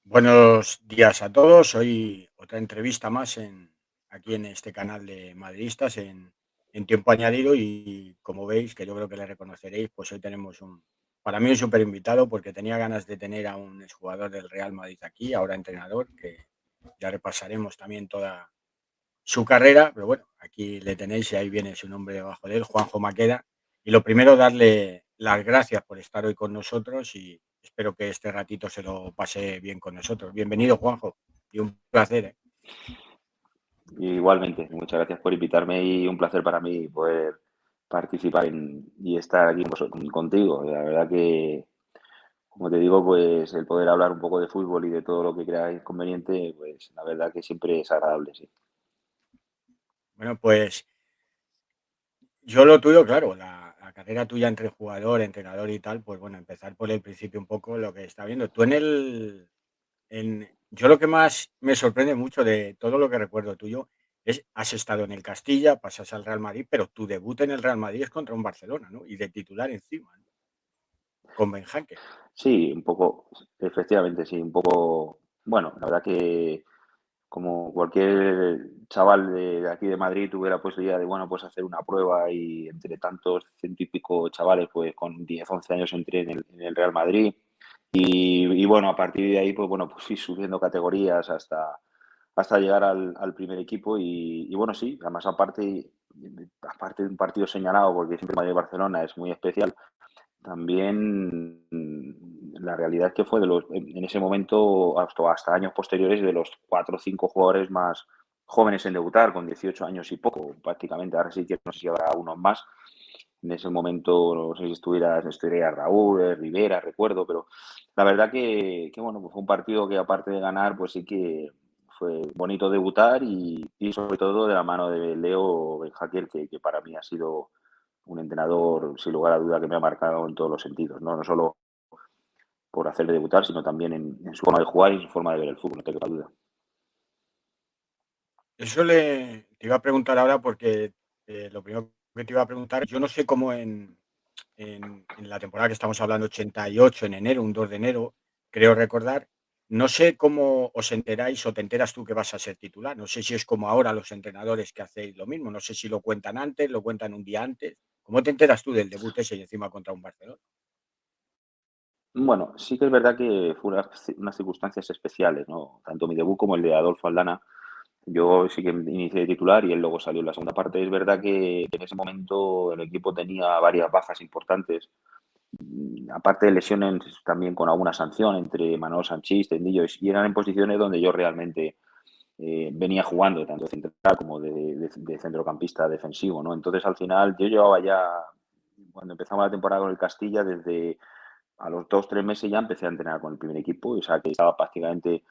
Buenos días a todos. Hoy otra entrevista más aquí en este canal de Madridistas en tiempo añadido y como veis, que yo creo que le reconoceréis, pues hoy tenemos para mí un súper invitado porque tenía ganas de tener a un exjugador del Real Madrid aquí, ahora entrenador, que ya repasaremos también toda su carrera, pero bueno, aquí le tenéis y ahí viene su nombre debajo de él, Juanjo Maqueda. Y lo primero, darle las gracias por estar hoy con nosotros y espero que este ratito se lo pase bien con nosotros. Bienvenido, Juanjo, y un placer, ¿eh? Igualmente, muchas gracias por invitarme y un placer para mí poder participar y estar aquí contigo. La verdad que, como te digo, pues el poder hablar un poco de fútbol y de todo lo que creáis conveniente, pues la verdad que siempre es agradable, sí. Bueno, pues yo lo tuyo, claro, la carrera tuya entre jugador, entrenador y tal, pues bueno, empezar por el principio un poco lo que está viendo. Tú yo lo que más me sorprende mucho de todo lo que recuerdo tuyo es, has estado en el Castilla, pasas al Real Madrid, pero tu debut en el Real Madrid es contra un Barcelona, ¿no? Y de titular encima, ¿no? Con Ben Hacker. Sí, un poco, efectivamente, sí, un poco, bueno, la verdad que como cualquier chaval de aquí de Madrid tuve la posibilidad de, bueno, pues hacer una prueba y entre tantos ciento y pico chavales, pues con 10 11 años entré en el Real Madrid. Y bueno, a partir de ahí, pues bueno, pues fui subiendo categorías hasta llegar al primer equipo y bueno, sí, además aparte de un partido señalado, porque siempre Madrid-Barcelona es muy especial, también la realidad es que fue en ese momento, hasta años posteriores, de los 4 o 5 jugadores más jóvenes en debutar, con 18 años y poco, prácticamente. Ahora sí que no sé si habrá unos más. En ese momento, no sé si estuviera Raúl, Rivera, recuerdo, pero la verdad que bueno, pues fue un partido que aparte de ganar, pues sí que fue bonito debutar y sobre todo de la mano de Leo Benhacker, que para mí ha sido un entrenador, sin lugar a duda, que me ha marcado en todos los sentidos, ¿no? No solo por hacerle debutar, sino también en su forma de jugar y su forma de ver el fútbol, no te quepa duda. Eso te iba a preguntar ahora porque lo primero que te iba a preguntar, yo no sé cómo en la temporada que estamos hablando, 88 en enero, un 2 de enero, creo recordar. No sé cómo os enteráis o te enteras tú que vas a ser titular. No sé si es como ahora los entrenadores que hacéis lo mismo. No sé si lo cuentan antes, lo cuentan un día antes. ¿Cómo te enteras tú del debut ese y encima contra un Barcelona? Bueno, sí que es verdad que fue unas circunstancias especiales, ¿no? Tanto mi debut como el de Adolfo Aldana. Yo sí que inicié de titular y él luego salió en la segunda parte. Es verdad que en ese momento el equipo tenía varias bajas importantes, aparte de lesiones también con alguna sanción entre Manuel Sanchís, Tendillo, y eran en posiciones donde yo realmente venía jugando, tanto de central como de centrocampista defensivo, ¿no? Entonces, al final, yo llevaba ya, cuando empezamos la temporada con el Castilla, desde a los 2 3 meses ya empecé a entrenar con el primer equipo, o sea que estaba prácticamente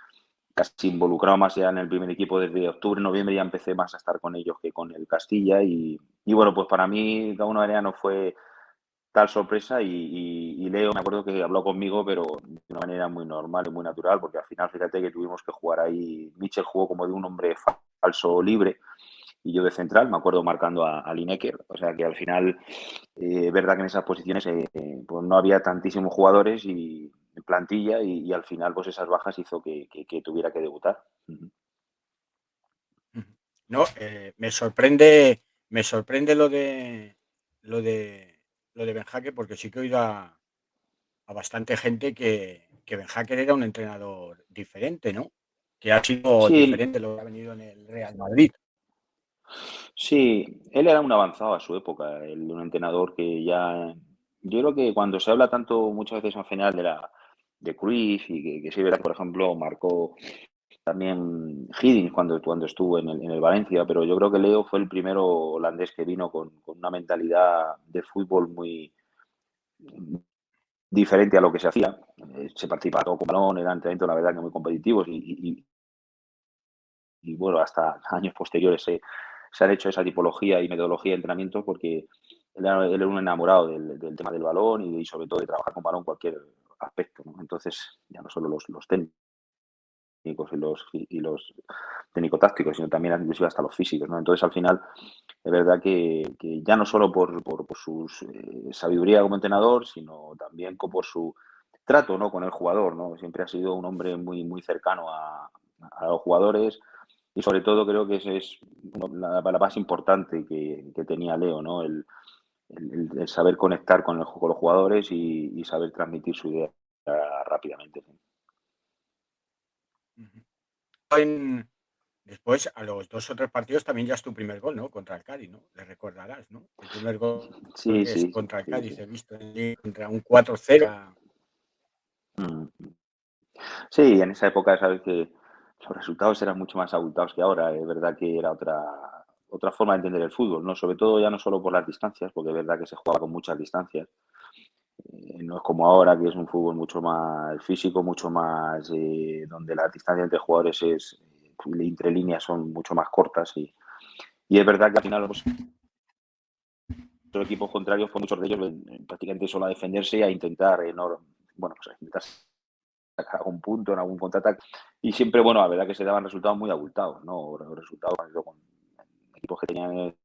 casi involucrado más ya en el primer equipo desde octubre, noviembre, ya empecé más a estar con ellos que con el Castilla y bueno, pues para mí de alguna manera no fue tal sorpresa y Leo me acuerdo que habló conmigo, pero de una manera muy normal y muy natural, porque al final fíjate que tuvimos que jugar ahí, Mitchell jugó como de un hombre falso libre y yo de central, me acuerdo marcando a Lineker, o sea que al final es verdad que en esas posiciones pues no había tantísimos jugadores y en plantilla y al final pues esas bajas hizo que tuviera que debutar. Ujú. Ujú. No, me sorprende lo de lo de Ben Hacker, porque sí que he oído a bastante gente que Ben Hacker era un entrenador diferente, ¿no? Que ha sido Sí, diferente lo que ha venido en el Real Madrid. sí, él era un avanzado a su época, un entrenador que ya, yo creo que cuando se habla tanto muchas veces al final de Cruyff y que sí, verdad que, por ejemplo, marcó también Hiddink cuando estuvo en el Valencia, pero yo creo que Leo fue el primero holandés que vino con una mentalidad de fútbol muy diferente a lo que se hacía. Se participaba todo con balón, eran entrenamientos, la verdad, que muy competitivos y bueno, hasta años posteriores se han hecho esa tipología y metodología de entrenamiento porque él era un enamorado del tema del balón y sobre todo de trabajar con balón cualquier aspecto, ¿no? Entonces, ya no solo los técnicos y los técnico-tácticos, sino también inclusive hasta los físicos, ¿no? Entonces, al final, es verdad que ya no solo por su sabiduría como entrenador, sino también por su trato, ¿no?, con el jugador, ¿no? Siempre ha sido un hombre muy, muy cercano a los jugadores y sobre todo creo que ese es la más importante que tenía Leo, ¿no? El saber conectar con los jugadores y saber transmitir su idea rápidamente. Ujú. En Después, a los 2 o 3 partidos también ya es tu primer gol, ¿no? Contra el Cádiz, ¿no? Le recordarás, ¿no? El primer gol Sí, que es sí, contra el sí, sí. Cádiz, he visto en Liga contra un 4-0. Mm. Sí, en esa época sabes que los resultados eran mucho más abultados que ahora. Es verdad que era otra forma de entender el fútbol, ¿no? Sobre todo ya no solo por las distancias, porque es verdad que se jugaba con muchas distancias. No es como ahora, que es un fútbol mucho más físico, mucho más donde las distancias entre jugadores entre líneas son mucho más cortas y es verdad que al final los equipos contrarios, pues muchos de ellos prácticamente solo a defenderse y a intentar, bueno, pues a intentar sacar algún punto en algún contraataque. Y siempre, bueno, la verdad que se daban resultados muy abultados, ¿no? Resultados con equipos que tenían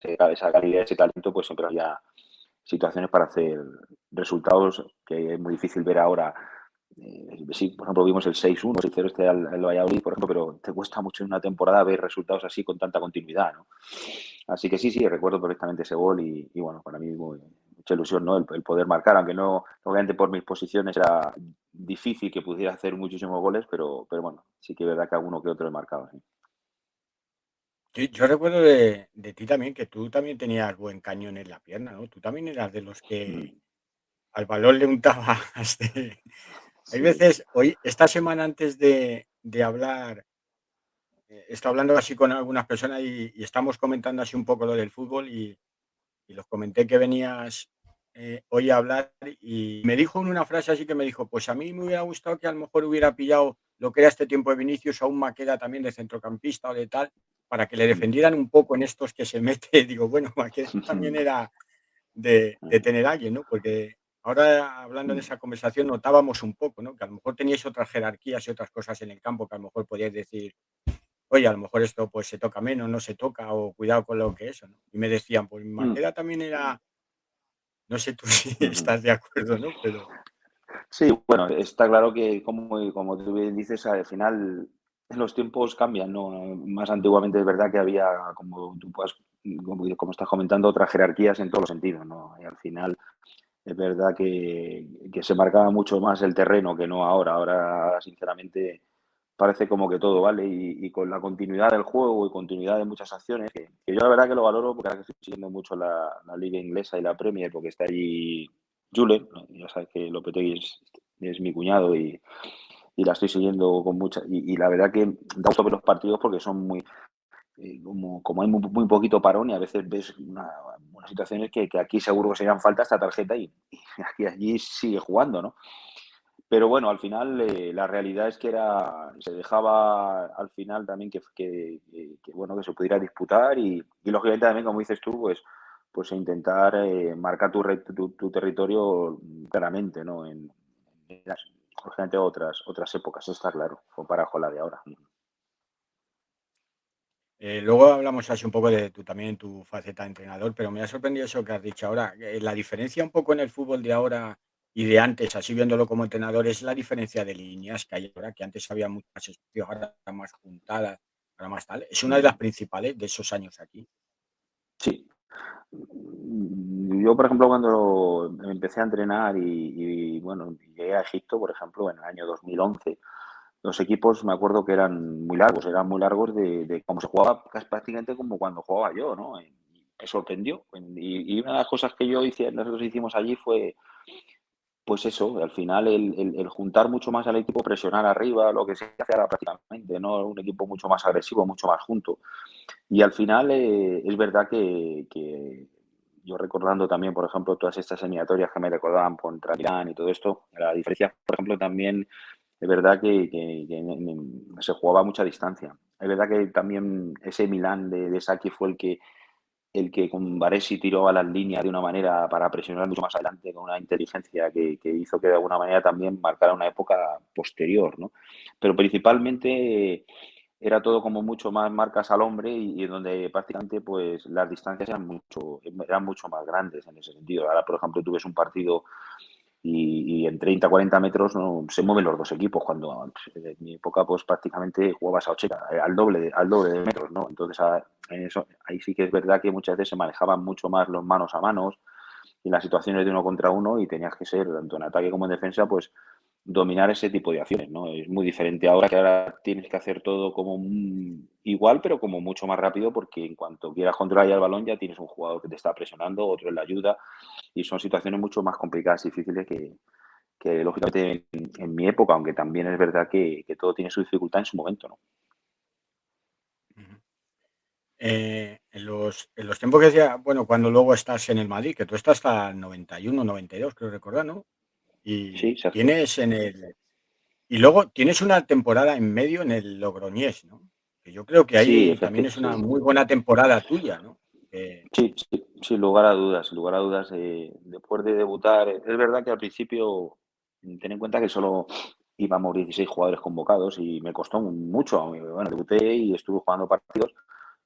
esa calidad, ese talento, pues siempre había situaciones para hacer resultados que es muy difícil ver ahora. Sí, por ejemplo, vimos el 6-1, 6-0 al Valladolid, por ejemplo, pero te cuesta mucho en una temporada ver resultados así con tanta continuidad, ¿no? Así que sí, sí, recuerdo perfectamente ese gol y bueno, para mí mucha ilusión, ¿no? El poder marcar, aunque no, obviamente por mis posiciones era difícil que pudiera hacer muchísimos goles, pero bueno, sí que es verdad que alguno que otro he marcado, sí. Yo recuerdo de ti también que tú también tenías buen cañón en la pierna, ¿no? Tú también eras de los Mm, que al balón le untabas de hay sí. veces hoy esta semana antes de hablar, he estado hablando así con algunas personas y estamos comentando así un poco lo del fútbol y los comenté que venías, hoy a hablar y me dijo una frase así que me dijo: "Pues a mí me hubiera gustado que a lo mejor hubiera pillado lo que era este tiempo de Vinicius, a un Maqueda también de centrocampista o de tal, para que le defendieran un poco en estos que se mete". Digo, bueno, Maqueda también era de tener a alguien, ¿no? Porque ahora hablando de esa conversación notábamos un poco, ¿no? Que a lo mejor teníais otras jerarquías y otras cosas en el campo que a lo mejor podíais decir: "Oye, a lo mejor esto, pues, se toca menos, no se toca, o cuidado con lo que eso", ¿no? Y me decían: "Pues Mm, Maqueda también era". No sé tú si ujú. estás de acuerdo, ¿no? Pero Sí, bueno, está claro que como tú bien dices, al final los tiempos cambian, ¿no? Más antiguamente es verdad que había, como tú puedas, como estás comentando, otras jerarquías en todos los sentidos, ¿no? Y al final es verdad que se marcaba mucho más el terreno que no ahora. Ahora, sinceramente, parece como que todo vale y con la continuidad del juego y continuidad de muchas acciones, que yo la verdad que lo valoro porque ahora que estoy siguiendo mucho la liga inglesa y la Premier, porque está allí Julen, ¿no? Ya sabes que Lopetegui es mi cuñado y la estoy siguiendo con mucha. Y la verdad que da gusto ver los partidos porque son muy. Como hay muy poquito parón y a veces ves unas situaciones que aquí seguro que serían falta esta tarjeta y aquí allí sigue jugando, ¿no? Pero bueno, al final la realidad es que se dejaba al final también bueno, que se pudiera disputar y lógicamente también, como dices tú, pues intentar marcar tu territorio claramente, ¿no? En lógicamente otras épocas, eso está claro, comparado con la de ahora. luego hablamos así un poco de tu también tu faceta de entrenador, pero me ha sorprendido eso que has dicho ahora. La diferencia un poco en el fútbol de ahora y de antes, así viéndolo como entrenador, es la diferencia de líneas que hay ahora, que antes había muchas más espacios, ahora más juntadas, ahora más tal. Es una de las Mm, principales de esos años aquí. sí. Yo, por ejemplo, cuando empecé a entrenar bueno, llegué a Egipto, por ejemplo, en el año 2011, los equipos me acuerdo que eran muy largos de cómo se jugaba casi prácticamente como cuando jugaba yo, ¿no? Y me sorprendió. Y una de las cosas que nosotros hicimos allí fue, pues eso, al final el juntar mucho más al equipo, presionar arriba, lo que se hace ahora prácticamente, ¿no? Un equipo mucho más agresivo, mucho más junto. Y al final es verdad que yo recordando también, por ejemplo, todas estas eliminatorias que me recordaban contra Milán y todo esto, la diferencia, por ejemplo, también es verdad que se jugaba a mucha distancia. Es verdad que también ese Milán de Sacchi fue el que con Baresi tiró a las líneas de una manera para presionar mucho más adelante con una inteligencia que hizo que de alguna manera también marcara una época posterior, ¿no? Pero principalmente era todo como mucho más marcas al hombre y donde prácticamente pues las distancias eran mucho más grandes en ese sentido. Ahora, por ejemplo, tú ves un partido y en 30, 40 metros no se mueven los dos equipos, cuando en mi época pues prácticamente jugabas a 80, al doble de metros, ¿no? Entonces en eso, ahí sí que es verdad que muchas veces se manejaban mucho más los manos a manos y las situaciones de uno contra uno y tenías que ser, tanto en ataque como en defensa, pues dominar ese tipo de acciones, ¿no? Es muy diferente ahora, que ahora tienes que hacer todo como igual, pero como mucho más rápido, porque en cuanto quieras controlar ya el balón, ya tienes un jugador que te está presionando, otro en la ayuda, y son situaciones mucho más complicadas y difíciles que lógicamente en mi época, aunque también es verdad que todo tiene su dificultad en su momento, ¿no? Ujú. En los tiempos que decía, bueno, cuando luego estás en el Madrid, que tú estás hasta el 91, 92, creo recordar, ¿no? Sí, Y Sergio. tienes en el y luego tienes una temporada en medio en el Logroñés, ¿no? Que yo creo que Sí, ahí también es una sí. muy buena temporada tuya, ¿no? Sí, sí, sin lugar a dudas, sin lugar a dudas, después de debutar, es verdad que al principio, ten en cuenta que solo íbamos 16 jugadores convocados y me costó mucho. Bueno, debuté y estuve jugando partidos,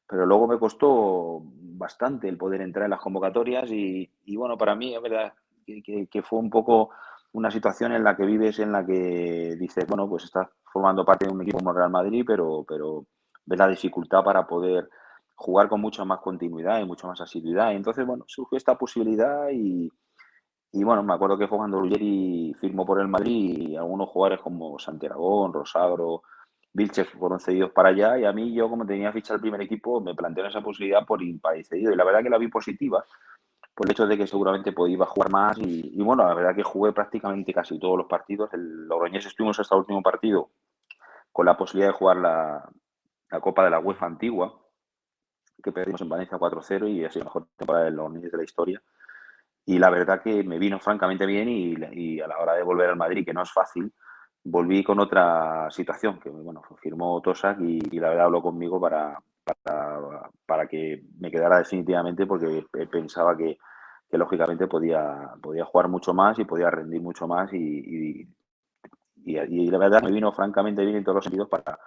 pero luego me costó bastante el poder entrar en las convocatorias y bueno, para mí es verdad que fue un poco una situación en la que vives, en la que dices, bueno, pues estás formando parte de un equipo como Real Madrid, pero ves la dificultad para poder jugar con mucha más continuidad y mucha más asiduidad. Y entonces, bueno, surgió esta posibilidad y bueno, me acuerdo que fue cuando Ruggeri firmó por el Madrid y algunos jugadores como Santi Aragón, Rosagro, Vilches fueron cedidos para allá y a mí yo como tenía ficha el primer equipo me plantearon esa posibilidad por ir para ir cedido y la verdad que la vi positiva por el hecho de que seguramente podía jugar más y bueno, la verdad que jugué prácticamente casi todos los partidos. El Logroñés estuvimos hasta el último partido con la posibilidad de jugar la Copa de la UEFA antigua, que perdimos en Valencia 4-0 y ha sido la mejor temporada de Logroñés de la historia. Y la verdad que me vino francamente bien y a la hora de volver al Madrid, que no es fácil, volví con otra situación, que bueno, firmó Tosak y la verdad habló conmigo para que me quedara definitivamente porque pensaba que lógicamente podía jugar mucho más y podía rendir mucho más y la verdad me vino francamente bien en todos los sentidos para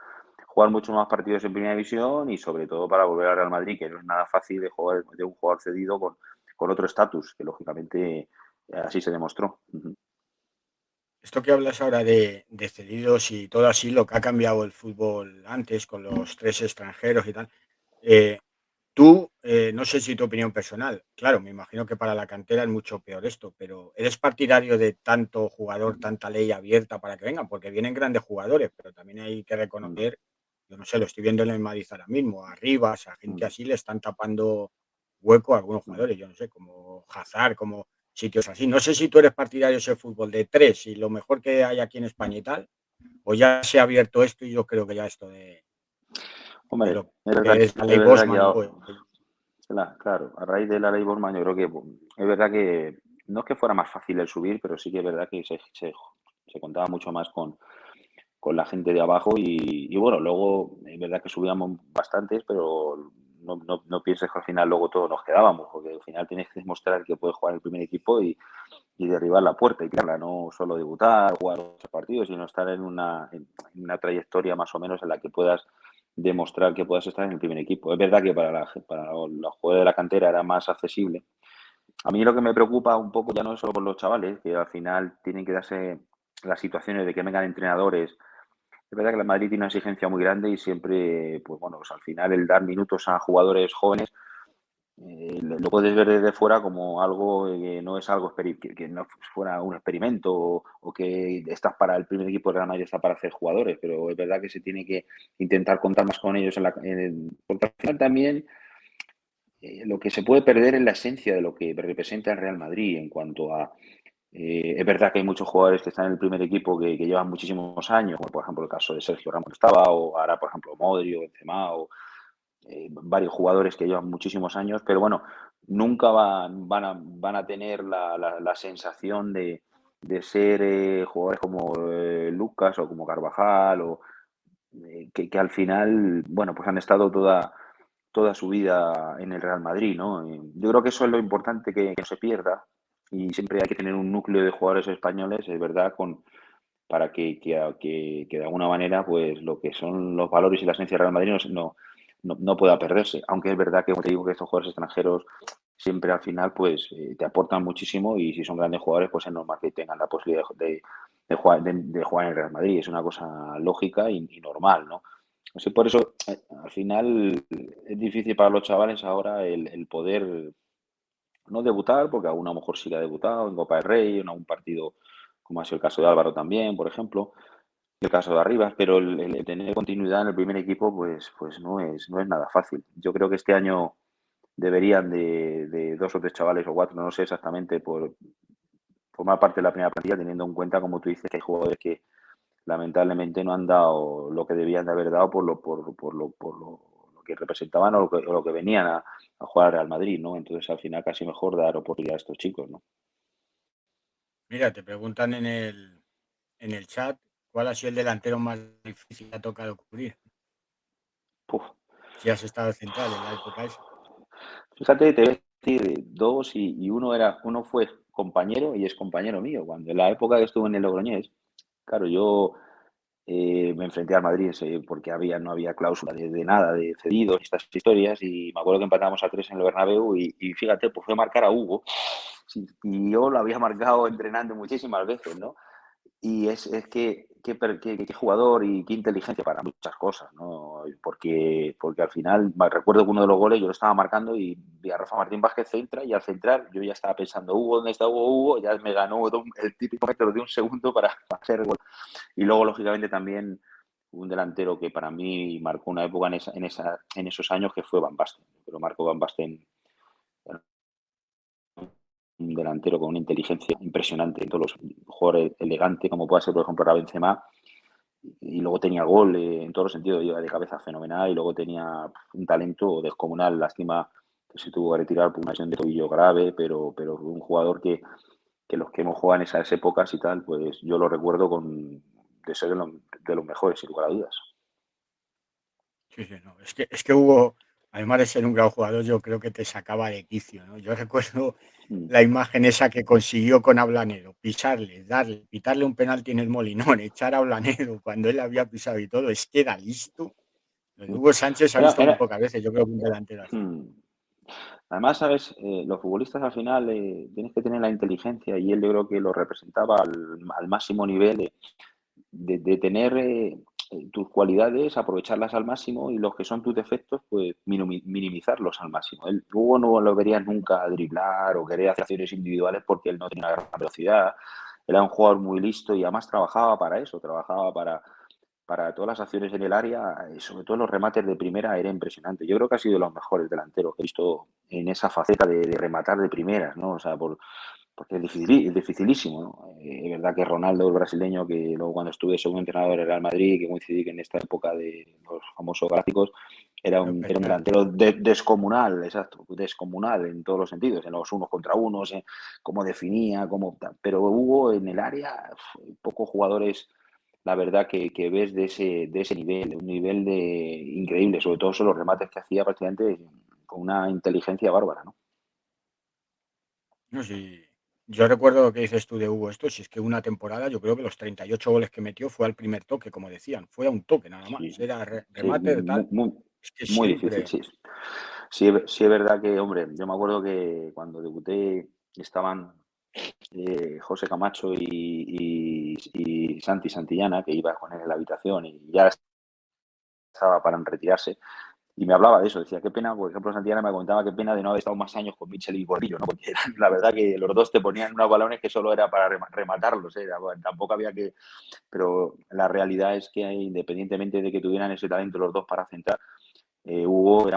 jugar muchos más partidos en primera división y sobre todo para volver al Real Madrid, que no es nada fácil de jugar de un jugador cedido con otro estatus, que lógicamente así se demostró. Ujú. Esto que hablas ahora de cedidos y todo así, lo que ha cambiado el fútbol antes con los 3 extranjeros y tal, eh, tú, no sé si tu opinión personal, claro, me imagino que para la cantera es mucho peor esto, pero ¿eres partidario de tanto jugador, tanta ley abierta para que vengan? Porque vienen grandes jugadores, pero también hay que Mm, reconocer, yo no sé, lo estoy viendo en el Madrid ahora mismo, a Rivas, a gente mm, así le están tapando hueco a algunos mm. jugadores, yo no sé, como Hazard, como sitios así. No sé si tú eres partidario de ese fútbol de 3 y lo mejor que hay aquí en España y tal, o ya se ha abierto esto y yo creo que ya esto de Hombre, lo que es la es ley verdad que Bosman y todo. claro, a raíz de la ley Bosman yo creo que es verdad que no es que fuera más fácil el subir, pero sí que es verdad que se contaba mucho más con la gente de abajo y bueno, luego es verdad que subíamos bastantes, pero no pienses que al final luego todos nos quedábamos, porque al final tienes que demostrar que puedes jugar en el primer equipo y derribar la puerta y tirarla, no solo debutar, jugar otros partidos, sino estar en una trayectoria más o menos en la que puedas demostrar que puedas estar en el primer equipo. Es verdad que para los jugadores de la cantera era más accesible. A mí lo que me preocupa un poco ya no es solo por los chavales, que al final tienen que darse las situaciones de que vengan entrenadores. Es verdad que la Madrid tiene una exigencia muy grande y siempre, pues bueno, pues al final el dar minutos a jugadores jóvenes lo puedes ver desde fuera como algo que no es algo que no fuera un experimento o que estás para el primer equipo de Real Madrid está para hacer jugadores, pero es verdad que se tiene que intentar contar más con ellos porque al final también lo que se puede perder es la esencia de lo que representa el Real Madrid en cuanto a es verdad que hay muchos jugadores que están en el primer equipo que llevan muchísimos años, como por ejemplo el caso de Sergio Ramos que estaba, o ahora por ejemplo Modri o Benzema, o varios jugadores que llevan muchísimos años, pero bueno, nunca van a tener la sensación de ser jugadores como Lucas o como Carvajal, o que al final, bueno, pues han estado toda su vida en el Real Madrid, ¿no? Yo creo que eso es lo importante que no se pierda y siempre hay que tener un núcleo de jugadores españoles, es verdad, para que de alguna manera pues lo que son los valores y la esencia del Real Madrid no pueda perderse. Aunque es verdad que, como te digo, que estos jugadores extranjeros siempre al final pues te aportan muchísimo y si son grandes jugadores pues es normal que tengan la posibilidad de jugar en el Real Madrid. Es una cosa lógica y normal, ¿no? Así por eso al final es difícil para los chavales ahora el poder no debutar, porque alguno a lo mejor sí que ha debutado en Copa del Rey, en algún partido, como ha sido el caso de Álvaro también, por ejemplo, y el caso de Arribas, pero el tener continuidad en el primer equipo, pues no es nada fácil. Yo creo que este año deberían de dos o tres chavales o cuatro, no sé exactamente, por formar parte de la primera plantilla, teniendo en cuenta, como tú dices, que hay jugadores que lamentablemente no han dado lo que debían de haber dado por lo que representaban o lo que venían a jugar al Real Madrid, ¿no? Entonces, al final, casi mejor dar oportunidad a estos chicos, ¿no? Mira, te preguntan en el chat cuál ha sido el delantero más difícil que ha tocado cubrir. Puf. Si has estado central en la época esa. Fíjate, te voy a decir dos y uno fue compañero y es compañero mío. Cuando en la época que estuve en el Logroñés, claro, yo me enfrenté al Madrid porque no había cláusula de nada, de cedidos y estas historias, y me acuerdo que empatamos a 3 en el Bernabéu y fíjate, pues fue a marcar a Hugo, sí, y yo lo había marcado entrenando muchísimas veces, ¿no? Y es que qué jugador y qué inteligencia para muchas cosas, ¿no? Porque al final, recuerdo que uno de los goles yo lo estaba marcando y vi a Rafa Martín Vázquez centra y al centrar yo ya estaba pensando, Hugo, ¿dónde está Hugo? Hugo, ya me ganó el típico metro de un segundo para hacer gol. Y luego, lógicamente, también un delantero que para mí marcó una época en esos años que fue Van Basten. Pero marcó Van Basten, un delantero con una inteligencia impresionante, en todos los jugadores elegante, como puede ser, por ejemplo, ahora Benzema, y luego tenía gol en todos los sentidos, iba de cabeza fenomenal, y luego tenía un talento descomunal. Lástima que se tuvo que retirar por una lesión de tobillo grave, pero un jugador que los que hemos jugado en esas épocas y tal, pues yo lo recuerdo de ser de los mejores, sin lugar a dudas. Sí, sí, no. Es que Hugo, además de ser un gran jugador, yo creo que te sacaba de quicio, ¿no? Yo recuerdo Mm. la imagen esa que consiguió con Ablanero, pisarle, darle, pitarle un penalti en el Molinón, echar a Ablanero cuando él había pisado y todo, es que era listo. Lo de Hugo Sánchez se ha Era, visto muy era, pocas veces, yo creo que un delantero así. mm. Además, sabes, los futbolistas al final tienes que tener la inteligencia y él yo creo que lo representaba al máximo nivel de tener tus cualidades, aprovecharlas al máximo y los que son tus defectos, pues minimizarlos al máximo. Él, Hugo no lo verías nunca driblar o querer hacer acciones individuales porque él no tenía una gran velocidad. Era un jugador muy listo y además trabajaba para eso, trabajaba para todas las acciones en el área, sobre todo los remates de primera, era impresionante. Yo creo que ha sido de los mejores delanteros que he visto en esa faceta de rematar de primeras, ¿no? O sea, porque es dificilísimo, ¿no? Es verdad que Ronaldo, el brasileño, que luego cuando estuve segundo entrenador del Real Madrid, que coincidí que en esta época de los famosos gráficos, era Pero un, era un perfecto. delantero descomunal, exacto, descomunal en todos los sentidos, en los unos contra unos, en cómo definía, cómo tal. Pero Hugo en el área, pocos jugadores, la verdad, que ves de ese nivel, un nivel increíble, sobre todo son los remates que hacía prácticamente con una inteligencia bárbara, ¿no? No, sí. Yo recuerdo lo que dices tú de Hugo esto, si es que una temporada, yo creo que los 38 goles que metió fue al primer toque, como decían, fue a un toque nada más, Sí, era sí, remate de tal, es que muy difícil, siempre, sí. Sí, sí es verdad que, hombre, yo me acuerdo que cuando debuté estaban José Camacho y Santi Santillana, que iba con él en la habitación y ya estaba para retirarse, y me hablaba de eso, decía, qué pena, por ejemplo, Santillana me comentaba qué pena de no haber estado más años con Michel y Gordillo, ¿no? Porque la verdad que los dos te ponían unos balones que solo era para rematarlos, ¿eh? Bueno, tampoco había que... Pero la realidad es que independientemente de que tuvieran ese talento los dos para centrar, Hugo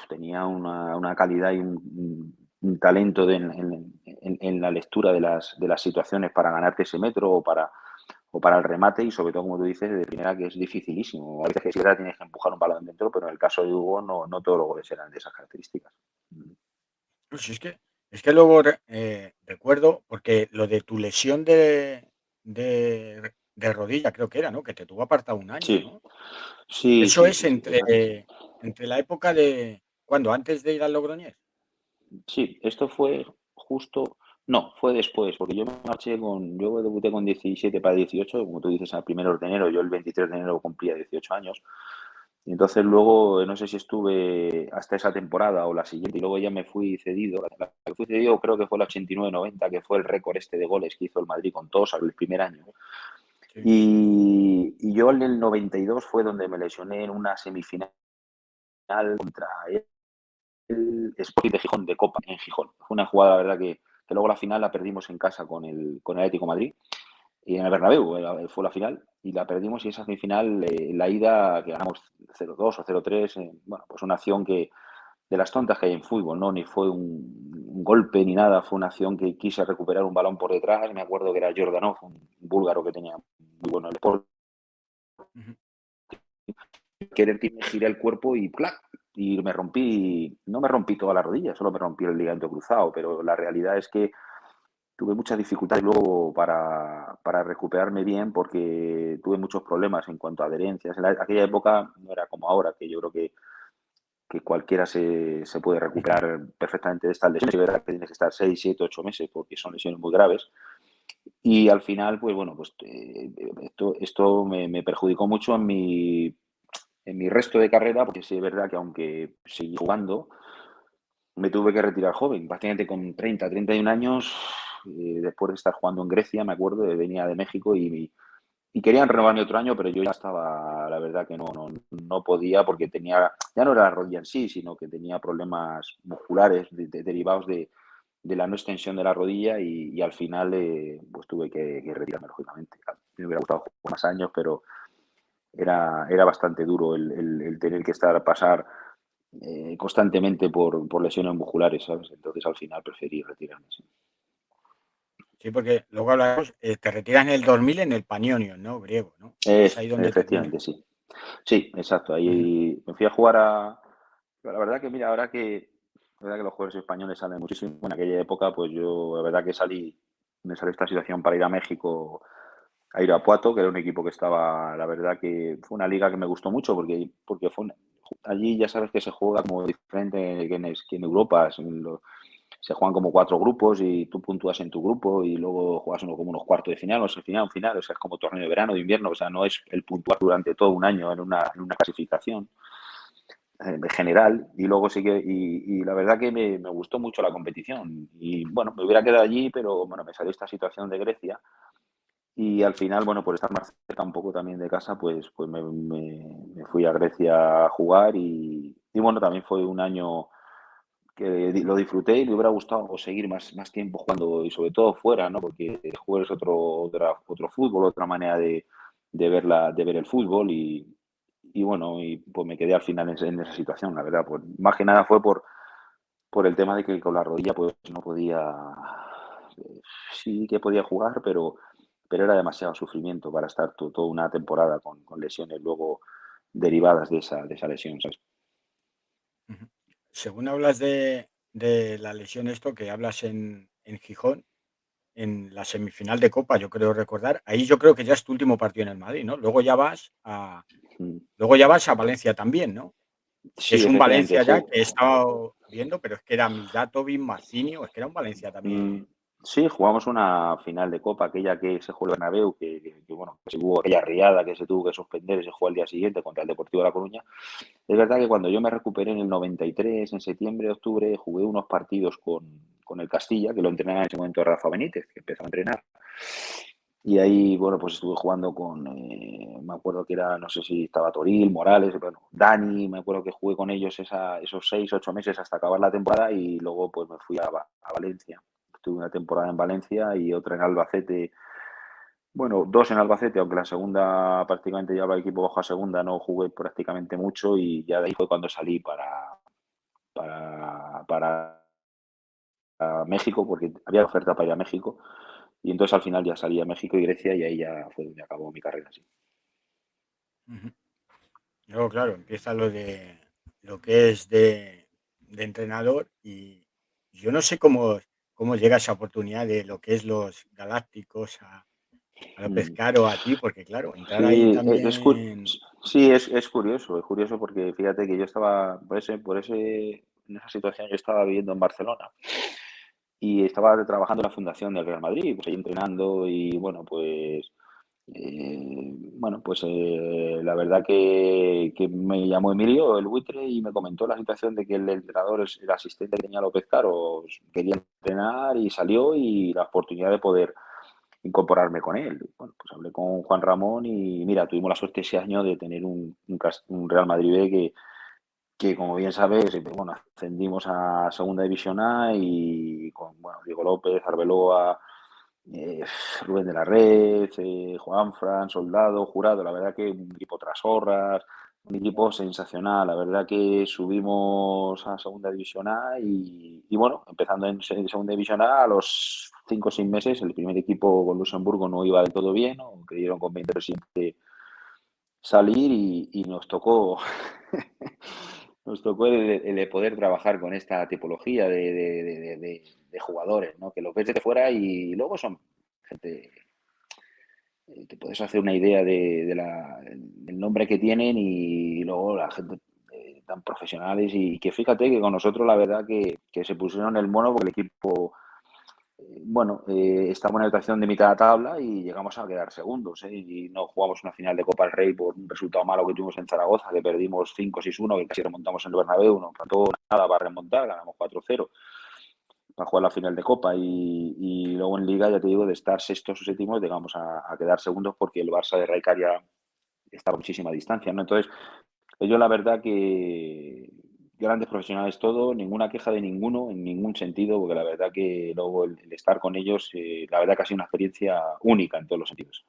tenía una calidad y un talento en la lectura de las situaciones para ganarte ese metro o para el remate y sobre todo, como tú dices, de primera que es dificilísimo. A veces que siquiera tienes que empujar un balón dentro, pero en el caso de Hugo no todos los goles eran de esas características. pues es que luego recuerdo, porque lo de tu lesión de rodilla creo que era, ¿no? Que te tuvo apartado un año, Sí, ¿no? sí, Eso sí, es sí, sí, exacto. entre la época de, ¿cuándo? ¿Antes de ir al Logroñés? Sí, esto fue justo, no, fue después, porque yo debuté con 17 para 18, como tú dices, al 1 de enero, yo el 23 de enero cumplía 18 años, Y entonces luego, no sé si estuve hasta esa temporada o la siguiente, y luego ya me fui cedido. La que fui cedido creo que fue la 89-90, que fue el récord este de goles que hizo el Madrid con todos el primer año. Sí. Y yo en el 92 fue donde me lesioné en una semifinal contra el Sporting de Gijón, de Copa, en Gijón. Fue una jugada, la verdad, que luego la final la perdimos en casa con el Atlético de Madrid. Y en el Bernabéu fue la final y la perdimos, y esa semifinal, la ida que ganamos 0-2 o 0-3, bueno, pues una acción que de las tontas que hay en fútbol, ¿no? Ni fue un golpe ni nada, fue una acción que quise recuperar un balón por detrás, me acuerdo que era Jordanov, un búlgaro que tenía muy bueno el deporte, Ujú. querer que me giré el cuerpo y ¡plac! Y me rompí, no me rompí toda la rodilla, solo me rompí el ligamento cruzado, pero la realidad es que tuve muchas dificultades luego para recuperarme bien, porque tuve muchos problemas en cuanto a adherencias. En aquella época no era como ahora, que yo creo que cualquiera se puede Ujú. recuperar perfectamente de estas lesiones. Es verdad que tienes que estar 6 7 8 meses porque son lesiones muy graves. Y al final, pues bueno, pues esto me perjudicó mucho en mi resto de carrera, porque sí es verdad que aunque seguí jugando, me tuve que retirar joven, prácticamente con 31 años, después de estar jugando en Grecia, me acuerdo, venía de México y querían renovarme otro año, pero yo ya estaba, la verdad que no podía, porque tenía, ya no era la rodilla en sí, sino que tenía problemas musculares derivados de la no extensión de la rodilla, y al final pues tuve que retirarme, lógicamente. Me hubiera gustado jugar más años, pero era bastante duro el tener que pasar constantemente por lesiones musculares, ¿sabes? Entonces al final preferí retirarme. Sí, Sí, porque luego hablamos, te retiras en el 2000 en el Panionios, ¿no? Griego, ¿no? Es ahí donde termina. Efectivamente, sí. Sí, exacto. Ujú. Ahí me fui a jugar a. La verdad que, mira, la verdad que los jugadores españoles salen muchísimo. En aquella época, pues yo, la verdad que me salió esta situación para ir a México, a Irapuato, que era un equipo que estaba, la verdad que fue una liga que me gustó mucho, porque allí ya sabes que se juega como diferente que en Europa. Se juegan como 4 grupos y tú puntúas en tu grupo, y luego juegas como unos cuartos de final, o sea, final, un final, o sea, es como torneo de verano, de invierno, o sea, no es el puntuar durante todo un año en una clasificación general. Y luego sí que, y la verdad que me gustó mucho la competición, y bueno, me hubiera quedado allí, pero bueno, me salió esta situación de Grecia, y al final, bueno, por estar más cerca un poco también de casa, pues me fui a Grecia a jugar, y bueno, también fue un año que lo disfruté, y me hubiera gustado seguir más tiempo jugando, y sobre todo fuera, ¿no? Porque el juego es otro fútbol, otra manera de ver el fútbol, y bueno, y pues me quedé al final en esa situación, la verdad. Pues más que nada fue por el tema de que con la rodilla pues no podía, sí que podía jugar, pero era demasiado sufrimiento para estar toda una temporada con lesiones luego derivadas de esa lesión, ¿sabes? Ujú. Según hablas de la lesión esto que hablas en Gijón, en la semifinal de Copa, yo creo recordar, ahí yo creo que ya es tu último partido en el Madrid, ¿no? Mm. Luego ya vas a Valencia también, ¿no? Que Sí, es un efectivamente, Valencia ya sí. que he estado viendo, pero es que era Mijatovic, Mazzini, es que era un Valencia Mm, también. sí, jugamos una final de Copa, aquella que se jugó en el Bernabéu, que, bueno, que hubo aquella riada que se tuvo que suspender y se jugó al día siguiente contra el Deportivo de La Coruña. Es verdad que cuando yo me recuperé en el 93, en septiembre, octubre, jugué unos partidos con el Castilla, que lo entrenaba en ese momento Rafa Benítez, que empezó a entrenar. Y ahí, bueno, pues estuve jugando me acuerdo que era, no sé si estaba Toril, Morales, bueno, Dani, me acuerdo que jugué con ellos esos 6, 8 meses hasta acabar la temporada, y luego pues me fui a Valencia. Tuve una temporada en Valencia y otra en Albacete. Bueno, 2 en Albacete, aunque la segunda prácticamente ya el equipo bajo a segunda, no jugué prácticamente mucho, y ya de ahí fue cuando salí para México, porque había oferta para ir a México, y entonces al final ya salí a México y Grecia, y ahí ya fue donde acabó mi carrera, sí. Ujú. Luego, claro, empieza lo que es de entrenador y yo no sé cómo llega esa oportunidad de lo que es los Galácticos a López Mm. Caro, a ti, porque claro, entrar ahí Sí, también. sí, es curioso, porque fíjate que yo estaba, en esa situación yo estaba viviendo en Barcelona, y estaba trabajando en la fundación del Real Madrid, pues ahí entrenando, y bueno, pues Bueno, pues la verdad que me llamó Emilio, el buitre, y me comentó la situación de que el entrenador, el asistente que tenía López Caro, quería entrenar y salió y la oportunidad de poder incorporarme con él. Bueno, pues hablé con Juan Ramón y mira, tuvimos la suerte ese año de tener un Real Madrid B que como bien sabes, bueno, ascendimos a Segunda División A y con, bueno, Diego López, Arbeloa, eh, Rubén de la Red, Juanfran, Soldado, Jurado, la verdad que un equipo tras horras, un equipo sensacional, la verdad que subimos a Segunda División A y bueno, empezando en Segunda División A, a los 5 o 6 meses, el primer equipo con Luxemburgo no iba del todo bien, ¿no? Creyeron con 20 presidente salir y nos tocó nos tocó el de poder trabajar con esta tipología de jugadores, ¿no? Que los ves desde fuera y luego son gente, te puedes hacer una idea del nombre que tienen y luego la gente tan profesionales y que fíjate que con nosotros la verdad que se pusieron el mono porque el equipo bueno, estamos en la situación de mitad de tabla y llegamos a quedar segundos, ¿eh? Y no jugamos una final de Copa del Rey por un resultado malo que tuvimos en Zaragoza, que perdimos 5-6-1, que casi remontamos en el Bernabéu, no faltó nada para remontar, ganamos 4-0 para jugar la final de Copa y luego en Liga, ya te digo, de estar sextos o séptimos llegamos a quedar segundos porque el Barça de Rijkaard ya está a muchísima distancia, ¿no? Entonces, ellos la verdad que grandes profesionales todo, ninguna queja de ninguno en ningún sentido, porque la verdad que luego el estar con ellos, la verdad que ha sido una experiencia única en todos los sentidos.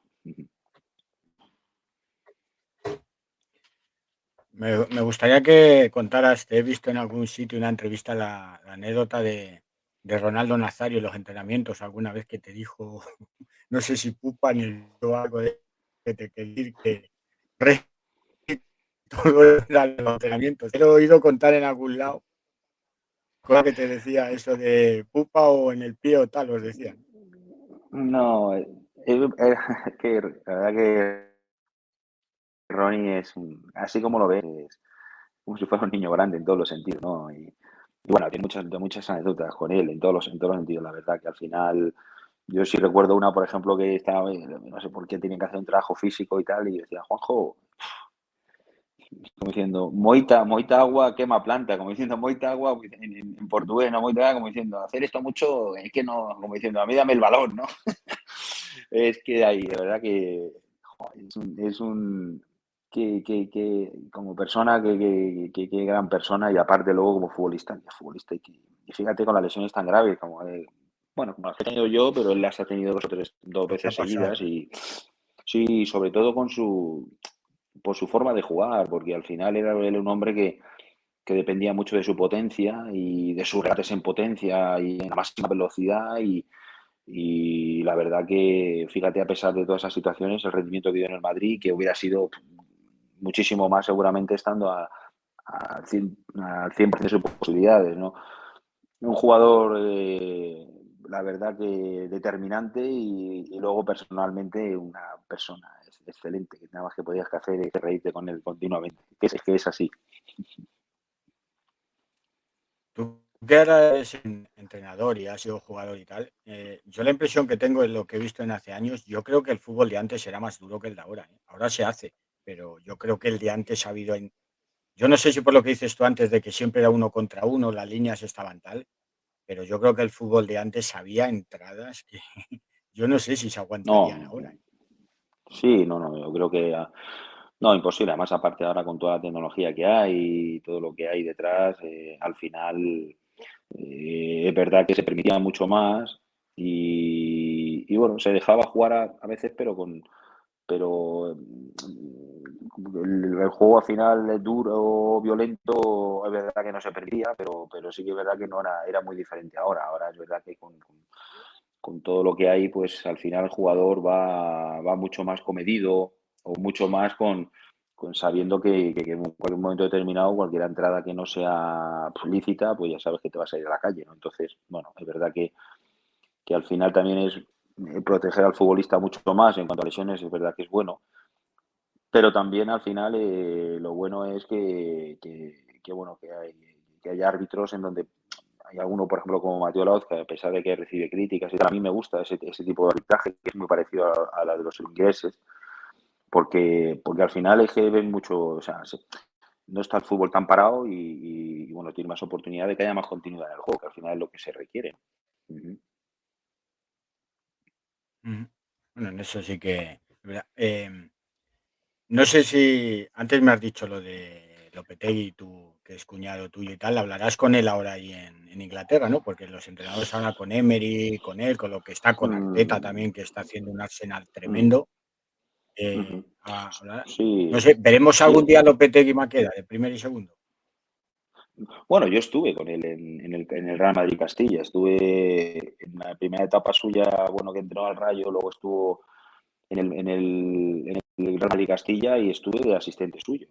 Me gustaría que contaras, te he visto en algún sitio una entrevista, la anécdota de Ronaldo Nazario en los entrenamientos, alguna vez que te dijo, no sé si pupa ni o algo de que te quería decir que re- todo era los entrenamientos. Te lo he oído contar en algún lado, cosa que te decía eso de pupa o en el pie o tal, os decía. No, que la verdad que Ronnie es, así como lo ves, es como si fuera un niño grande en todos los sentidos, ¿no? Y bueno, tiene muchas anécdotas con él en todos los sentidos, la verdad que al final yo sí recuerdo una, por ejemplo, que estaba, no sé por qué tienen que hacer un trabajo físico y tal, y decía, Juanjo, como diciendo, moita agua quema planta, como diciendo, moita agua en portugués, no moita agua, como diciendo, hacer esto mucho, es que no, como diciendo, a mí dame el balón, ¿no? Es que ahí, de verdad que joder, que como persona, que gran persona y aparte luego como futbolista y fíjate con las lesiones tan graves como, bueno, como las que he tenido yo, pero él las ha tenido dos Lo que veces ha pasado, seguidas ¿eh? y sí, sobre todo por su forma de jugar, porque al final era él un hombre que dependía mucho de su potencia y de sus regates en potencia y en la máxima velocidad y la verdad que, fíjate, a pesar de todas esas situaciones, el rendimiento que dio en el Madrid, que hubiera sido muchísimo más seguramente estando al 100% de sus posibilidades, ¿no? Un jugador, la verdad que determinante y luego personalmente una persona excelente, que nada más que podías que hacer es reírte con él continuamente, que es así. Tú que ahora eres entrenador y has sido jugador y tal, yo la impresión que tengo en lo que he visto en hace años, yo creo que el fútbol de antes era más duro que el de ahora, ¿eh? Ahora se hace, pero yo creo que el de antes ha habido yo no sé si por lo que dices tú antes de que siempre era uno contra uno, las líneas estaban tal, pero yo creo que el fútbol de antes había entradas que yo no sé si se aguantarían No, ahora, ¿eh? sí, no, yo creo que no, imposible. Además, aparte ahora con toda la tecnología que hay y todo lo que hay detrás, al final es verdad que se permitía mucho más y bueno, se dejaba jugar a veces, pero el juego al final es duro, violento, es verdad que no se permitía, pero sí que es verdad que no era muy diferente ahora. Ahora es verdad que con todo lo que hay, pues al final el jugador va mucho más comedido o mucho más con sabiendo que en cualquier momento determinado, cualquier entrada que no sea pues, lícita, pues ya sabes que te vas a ir a la calle, ¿no? Entonces, bueno, es verdad que al final también es proteger al futbolista mucho más en cuanto a lesiones, es verdad que es bueno, pero también al final lo bueno es que haya árbitros en donde hay alguno, por ejemplo, como Mateo Laoz, que a pesar de que recibe críticas y tal, a mí me gusta ese tipo de arbitraje, que es muy parecido a la de los ingleses, porque al final es que ven mucho, o sea, no está el fútbol tan parado y, bueno, tiene más oportunidad de que haya más continuidad en el juego, que al final es lo que se requiere. Ujú. Ujú. Bueno, en eso sí que es verdad. No sé si antes me has dicho lo de Lopetegui, tú, que es cuñado tuyo y tal, hablarás con él ahora ahí en Inglaterra, ¿no? Porque los entrenadores ahora con Emery, con él, con lo que está, con Arteta Mm, también, que está haciendo un Arsenal mm, tremendo. ujú. No Sí, sé, ¿veremos algún sí. día a Lopetegui Maqueda de primer y segundo? Bueno, yo estuve con él en el Real Madrid Castilla. Estuve en la primera etapa suya, bueno, que entró al Rayo, luego estuvo en el Real Madrid Castilla y estuve de asistente suyo.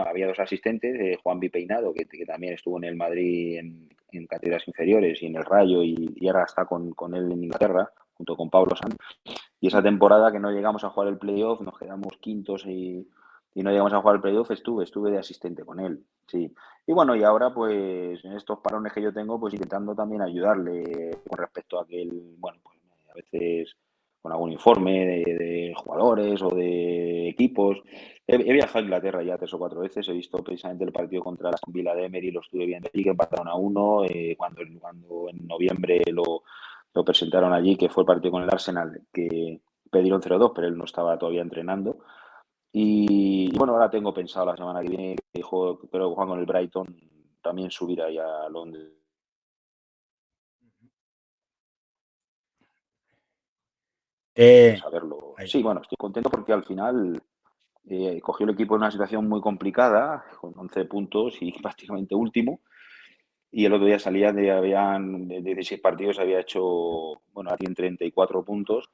Había dos asistentes, Juan Peinado, que también estuvo en el Madrid en categorías inferiores y en el Rayo, y ahora está con él en Inglaterra, junto con Pablo Sanz. Y esa temporada que no llegamos a jugar el playoff, nos quedamos quintos y no llegamos a jugar el playoff, estuve de asistente con él, sí. Y bueno, y ahora pues en estos parones que yo tengo, pues intentando también ayudarle con respecto a que él, bueno, pues a veces con algún informe de jugadores o de equipos. He viajado a Inglaterra ya 3 o 4 veces, he visto precisamente el partido contra la Aston Villa de Emery, lo estuve viendo allí, que empataron a uno, cuando en noviembre lo presentaron allí, que fue el partido con el Arsenal, que perdieron 0-2, pero él no estaba todavía entrenando. Y bueno, ahora tengo pensado la semana que viene, que juego, creo que juegan con el Brighton, también subir ahí a Londres Eh, a verlo. ahí. Sí, bueno, estoy contento porque al final cogió el equipo en una situación muy complicada, con 11 puntos y prácticamente último. Y el otro día salía de 16 partidos, había hecho, bueno, ahora tienen 34 puntos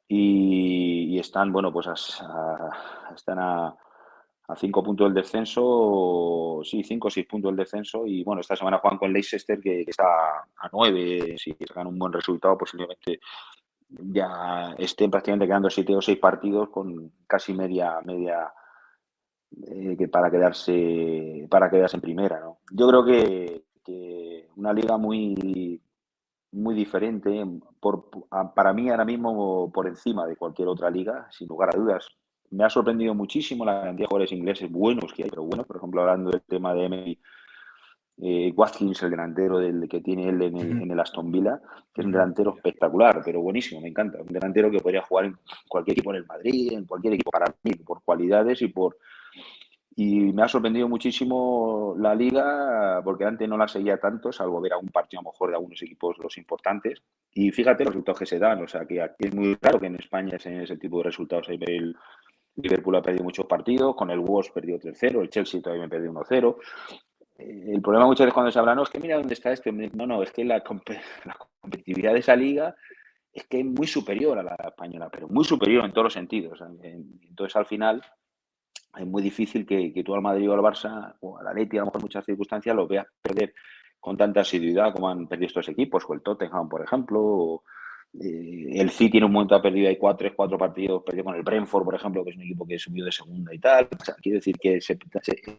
y están, bueno, pues están a 5 puntos del descenso, sí, 5 o 6 puntos del descenso. Y bueno, esta semana juegan con Leicester, que está a 9. Si sacan un buen resultado, posiblemente ya estén prácticamente quedando 7 o 6 partidos con casi media que para quedarse en primera, ¿no? Yo creo que una liga muy, muy diferente, para mí ahora mismo por encima de cualquier otra liga, sin lugar a dudas. Me ha sorprendido muchísimo la cantidad de jugadores ingleses buenos que hay, pero bueno, por ejemplo, hablando del tema de Emery, Watkins, el delantero que tiene él en el, Ujú, en el Aston Villa, que es un ujú, delantero espectacular, pero buenísimo, me encanta. Un delantero que podría jugar en cualquier equipo en el Madrid, en cualquier equipo para mí, por cualidades y me ha sorprendido muchísimo la liga, porque antes no la seguía tanto, salvo ver algún partido a lo mejor de algunos equipos los importantes. Y fíjate los resultados que se dan, o sea, que aquí es muy raro que en España se den ese tipo de resultados. Ahí el Liverpool ha perdido muchos partidos, con el Wolves perdió 3-0, el Chelsea todavía me perdió 1-0. El problema muchas veces cuando se habla, no, es que mira dónde está este. No, no, es que la competitividad de esa liga es que es muy superior a la española, pero muy superior en todos los sentidos. Entonces, al final, es muy difícil que tú al Madrid o al Barça o al Atleti, a lo mejor en muchas circunstancias, lo veas perder con tanta asiduidad como han perdido estos equipos, o el Tottenham, por ejemplo. El City en un momento ha perdido ahí 4 partidos, perdió con el Brentford, por ejemplo, que es un equipo que subió de segunda y tal. O sea, quiero decir que estos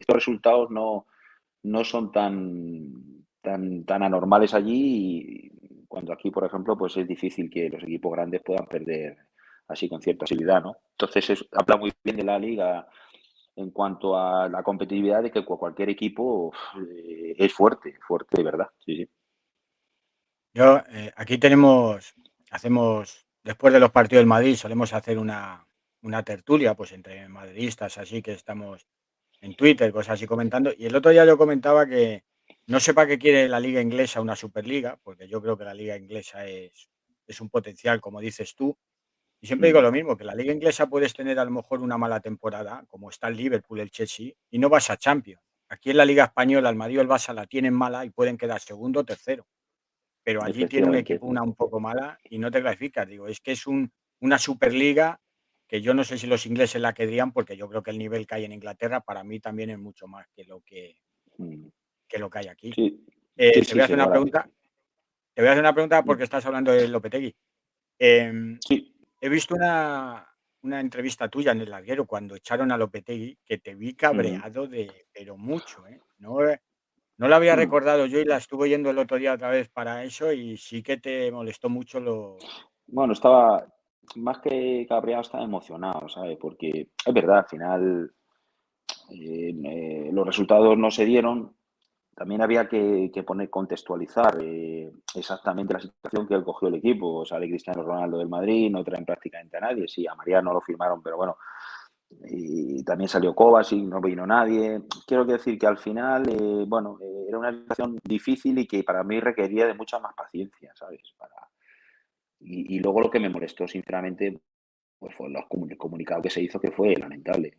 resultados no son tan anormales allí, y cuando aquí, por ejemplo, pues es difícil que los equipos grandes puedan perder así con cierta asiduidad, ¿no? Entonces, habla muy bien de la liga en cuanto a la competitividad, de que cualquier equipo es fuerte, fuerte de verdad. Sí, sí. Aquí hacemos, después de los partidos del Madrid, solemos hacer una tertulia, pues entre madridistas, así que estamos en Twitter, cosas así comentando. Y el otro día yo comentaba que no sé para qué quiere la liga inglesa una superliga, porque yo creo que la liga inglesa es un potencial, como dices tú. Y siempre digo Mm, lo mismo, que la liga inglesa puedes tener a lo mejor una mala temporada, como está el Liverpool, el Chelsea, y no vas a Champions. Aquí en la liga española, el Madrid o el Barça la tienen mala y pueden quedar segundo o tercero, pero allí tiene un efectivamente. equipo una un poco mala y no te clasificas. Digo, es que es una superliga que yo no sé si los ingleses la querrían, porque yo creo que el nivel que hay en Inglaterra para mí también es mucho más Mm, que lo que hay aquí. sí, sí, Te sí, voy a hacer sin una lugar a pregunta, te voy a hacer una pregunta mm, porque estás hablando de Lopetegui. Em, sí. He visto una entrevista tuya en El Larguero cuando echaron a Lopetegui, que te vi Ujú. cabreado pero mucho, ¿eh? No, No la había Mm. recordado yo y la estuve oyendo el otro día otra vez para eso y sí que te molestó mucho lo Bueno, estaba más que cabreado, estaba emocionado, ¿sabes? Porque es verdad, al final los resultados no se dieron. También había que poner, contextualizar exactamente la situación que cogió el equipo. Sale Cristiano Ronaldo del Madrid, no traen prácticamente a nadie. Sí, a María no lo firmaron, pero bueno. Y también salió Kovacic, no vino nadie. Quiero decir que al final, bueno, era una situación difícil y que para mí requería de mucha más paciencia, ¿sabes? Y luego lo que me molestó, sinceramente, pues fue el comunicado que se hizo, que fue lamentable.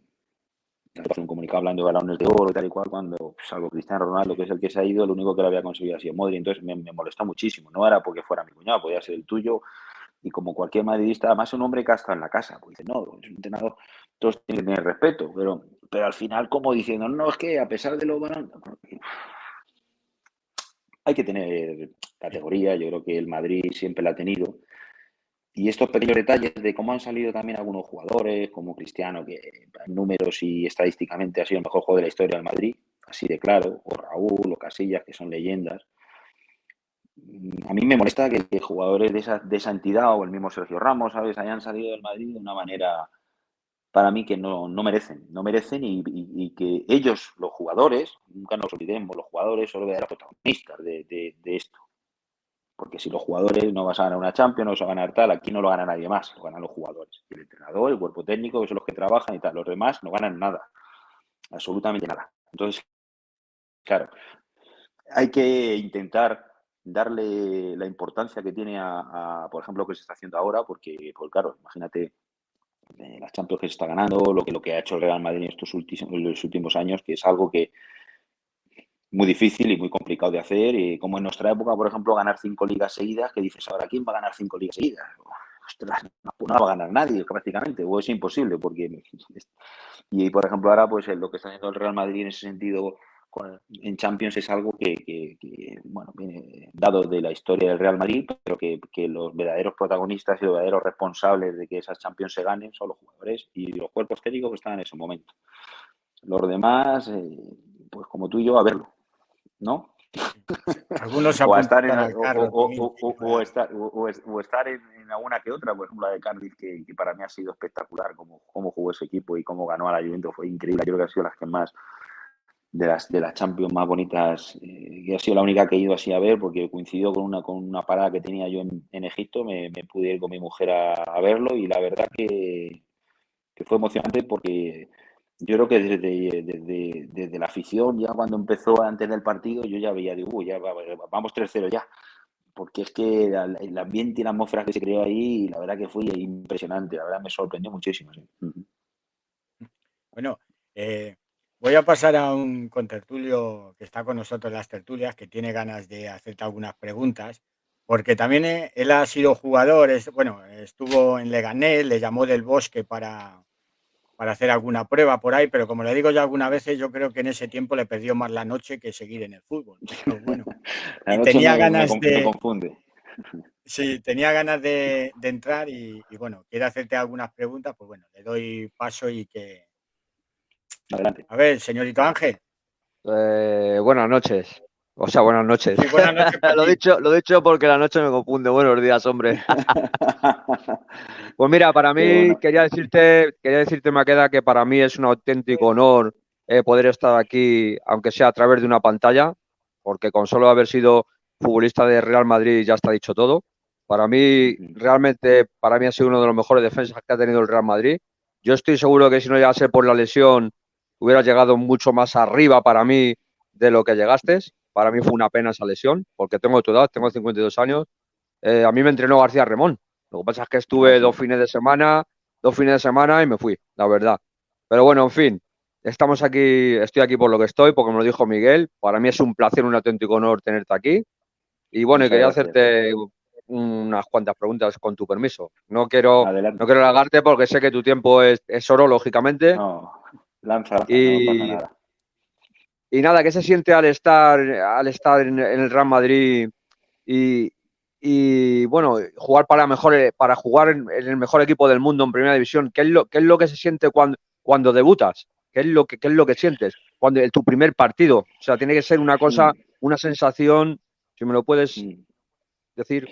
Un comunicado hablando de balones de oro y tal y cual, cuando, salvo Cristiano Ronaldo, que es el que se ha ido, el único que lo había conseguido ha sido Modri. Entonces me molestó muchísimo. No era porque fuera mi cuñado, podía ser el tuyo. Y como cualquier madridista, además es un hombre que ha estado en la casa. Pues dice, no, es un entrenador, todos tienen que tener respeto. Pero al final, como diciendo, no, es que a pesar de los balones, hay que tener sí, categoría. Yo creo que el Madrid siempre la ha tenido. Y estos pequeños detalles de cómo han salido también algunos jugadores, como Cristiano, que en números y estadísticamente ha sido el mejor jugador de la historia del Madrid, así de claro, o Raúl, o Casillas, que son leyendas. A mí me molesta que jugadores de esa entidad, o el mismo Sergio Ramos, ¿sabes?, hayan salido del Madrid de una manera, para mí, que no merecen y que ellos, los jugadores, nunca nos olvidemos, los jugadores son los verdaderos protagonistas de esto. Porque si los jugadores no vas a ganar una Champions, no vas a ganar tal, aquí no lo gana nadie más, lo ganan los jugadores. El entrenador, el cuerpo técnico, que son los que trabajan y tal. Los demás no ganan nada, absolutamente nada. Entonces, claro, hay que intentar darle la importancia que tiene por ejemplo, lo que se está haciendo ahora, porque, pues claro, imagínate las Champions que se está ganando, lo que ha hecho el Real Madrid en los últimos años, que es algo que muy difícil y muy complicado de hacer. Y como en nuestra época, por ejemplo, ganar 5 ligas seguidas, que dices ahora, ¿quién va a ganar 5 ligas seguidas? Ostras, no va a ganar nadie prácticamente, o es imposible, porque... Y por ejemplo, ahora pues lo que está haciendo el Real Madrid en ese sentido en Champions es algo que, bueno, viene dado de la historia del Real Madrid, pero que los verdaderos protagonistas y los verdaderos responsables de que esas Champions se ganen son los jugadores y los cuerpos técnicos que están en ese momento. Los demás, pues como tú y yo, a verlo, ¿no? sí. Algunos se O a estar en, apuntan al carro también, sí, o estar en alguna que otra, por ejemplo la de Cardiff, que para mí ha sido espectacular cómo jugó ese equipo y cómo ganó a la Juventus, fue increíble. Yo creo que ha sido las que más de las Champions más bonitas, que ha sido la única que he ido así a ver, porque coincidió con una parada que tenía yo en Egipto. Me pude ir con mi mujer a verlo y la verdad que fue emocionante, porque yo creo que desde la afición, ya cuando empezó antes del partido, yo ya veía, digo, ya vamos 3-0 ya, porque es que el ambiente y la atmósfera que se creó ahí, la verdad que fue impresionante, la verdad me sorprendió muchísimo. Sí. Bueno, eh, voy a pasar a un contertulio que está con nosotros en las tertulias, que tiene ganas de hacerte algunas preguntas, porque también él ha sido jugador, bueno, estuvo en Leganés, le llamó del Bosque para hacer alguna prueba por ahí, pero como le digo ya algunas veces, yo creo que en ese tiempo le perdió más la noche que seguir en el fútbol. Pero bueno, La y noche tenía me ganas de, confunde. sí, tenía ganas de entrar y bueno, quiere hacerte algunas preguntas, pues bueno, le doy paso y que, Adelante. a ver, señorito Ángel. Buenas noches. O sea, buenas noches. Sí, buenas noches para ti. Lo dicho porque la noche me confunde. Buenos días, hombre. Pues mira, para Qué mí bueno. quería decirte, Maqueda, que para mí es un auténtico honor poder estar aquí, aunque sea a través de una pantalla, porque con solo haber sido futbolista de Real Madrid ya está dicho todo. Para mí, realmente, para mí ha sido uno de los mejores defensas que ha tenido el Real Madrid. Yo estoy seguro que si no llegase por la lesión, hubiera llegado mucho más arriba para mí de lo que llegaste. Para mí fue una pena esa lesión, porque tengo tu edad, tengo 52 años. A mí me entrenó García Remón. Lo que pasa es que Ah, estuve sí. dos fines de semana y me fui, la verdad. Pero bueno, en fin, estoy aquí por lo que estoy, porque me lo dijo Miguel. Para mí es un placer, un auténtico honor tenerte aquí. Y bueno, y Muchas quería gracias. hacerte unas cuantas preguntas con tu permiso. No quiero Adelante. halagarte porque sé que tu tiempo es oro, lógicamente. No, lanza, no pasa Y, nada. y nada, ¿qué se siente al estar en el Real Madrid y, bueno, jugar para jugar en el mejor equipo del mundo en Primera División? ¿Qué es lo que se siente cuando debutas? ¿Qué es lo que sientes? tu primer partido. O sea, tiene que ser una cosa, una sensación, si me lo puedes decir.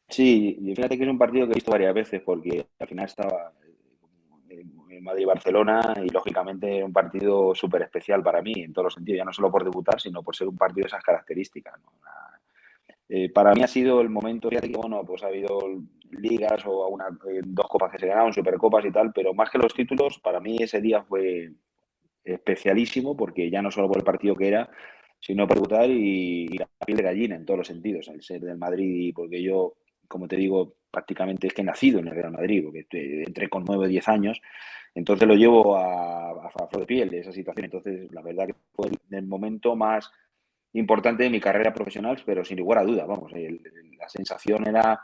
Sí, y fíjate que es un partido que he visto varias veces porque al final estaba en Madrid-Barcelona y lógicamente un partido súper especial para mí en todos los sentidos, ya no solo por debutar, sino por ser un partido de esas características, ¿no? Para mí ha sido el momento, fíjate que bueno, pues ha habido ligas o dos copas que se ganaron, supercopas y tal, pero más que los títulos, para mí ese día fue especialísimo porque ya no solo por el partido que era, sino por debutar y la piel de gallina en todos los sentidos, al ser del Madrid, porque yo, como te digo, prácticamente es que he nacido en el Real Madrid, porque entré con 9 o 10 años, entonces lo llevo a flor de piel de esa situación. Entonces, la verdad que fue el momento más importante de mi carrera profesional, pero sin lugar a duda, vamos, la sensación era,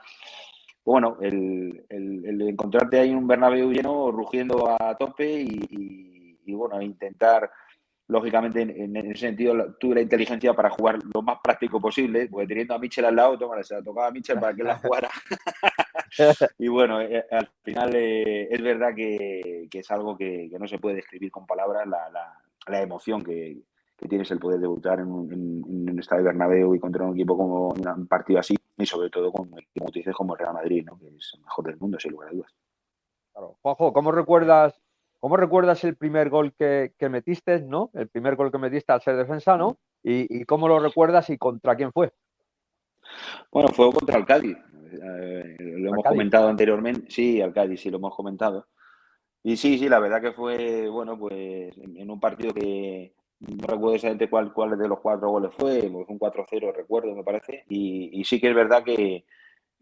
bueno, el encontrarte ahí en un Bernabéu lleno, rugiendo a tope y bueno, intentar, lógicamente, en ese sentido, tuve la inteligencia para jugar lo más práctico posible, porque teniendo a Mitchell al lado, se la tocaba a Mitchell para que la jugara. Y bueno, al final es verdad que es algo que no se puede describir con palabras, la emoción que tienes el poder debutar en un estadio Bernabéu y contra un equipo como un partido así, y sobre todo con un equipo, como tú dices, como el Real Madrid, ¿no? Que es el mejor del mundo, sin lugar a dudas. Claro. Juanjo, ¿cómo recuerdas el primer gol que metiste, ¿no? El primer gol que metiste al ser defensa, ¿no? ¿Y cómo lo recuerdas y contra quién fue? Bueno, fue contra el Cádiz. Lo hemos Cádiz. comentado anteriormente. Sí, al Cádiz, sí, lo hemos comentado. Y sí, la verdad que fue, bueno, pues en un partido que no recuerdo exactamente cuál de los 4 goles fue, pues un 4-0, recuerdo, me parece. Y sí que es verdad que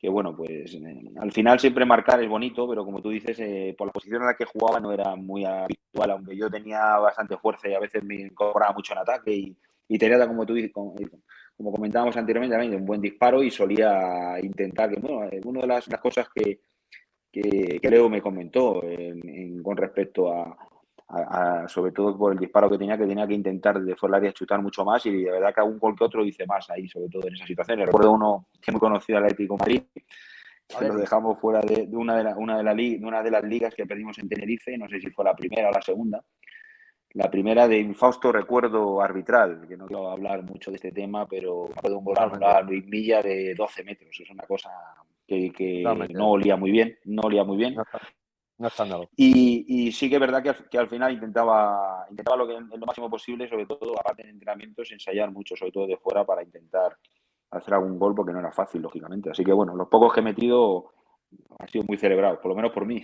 bueno, pues al final siempre marcar es bonito, pero como tú dices, por la posición en la que jugaba no era muy habitual, aunque yo tenía bastante fuerza y a veces me incorporaba mucho en ataque y tenía, como tú dices, como comentábamos anteriormente, también un buen disparo y solía intentar, que bueno, una de las cosas que Leo me comentó con respecto sobre todo por el disparo que tenía que intentar de fuera del área chutar mucho más y de verdad que algún gol que otro hice más ahí, sobre todo en esas situaciones. Recuerdo uno que es muy conocido, el Atlético de Madrid, que lo dejamos fuera de una de las ligas que perdimos en Tenerife, no sé si fue la primera o la segunda. La primera de infausto recuerdo arbitral, que no quiero hablar mucho de este tema, pero fue un gol anulado a Luis Milla de 12 metros. Es una cosa que no olía muy bien, no olía muy bien. No escándalo. Y sí que es verdad que al final intentaba lo máximo posible, sobre todo, aparte de entrenamientos, ensayar mucho, sobre todo de fuera, para intentar hacer algún gol, porque no era fácil, lógicamente. Así que bueno, los pocos que he metido han sido muy celebrados, por lo menos por mí.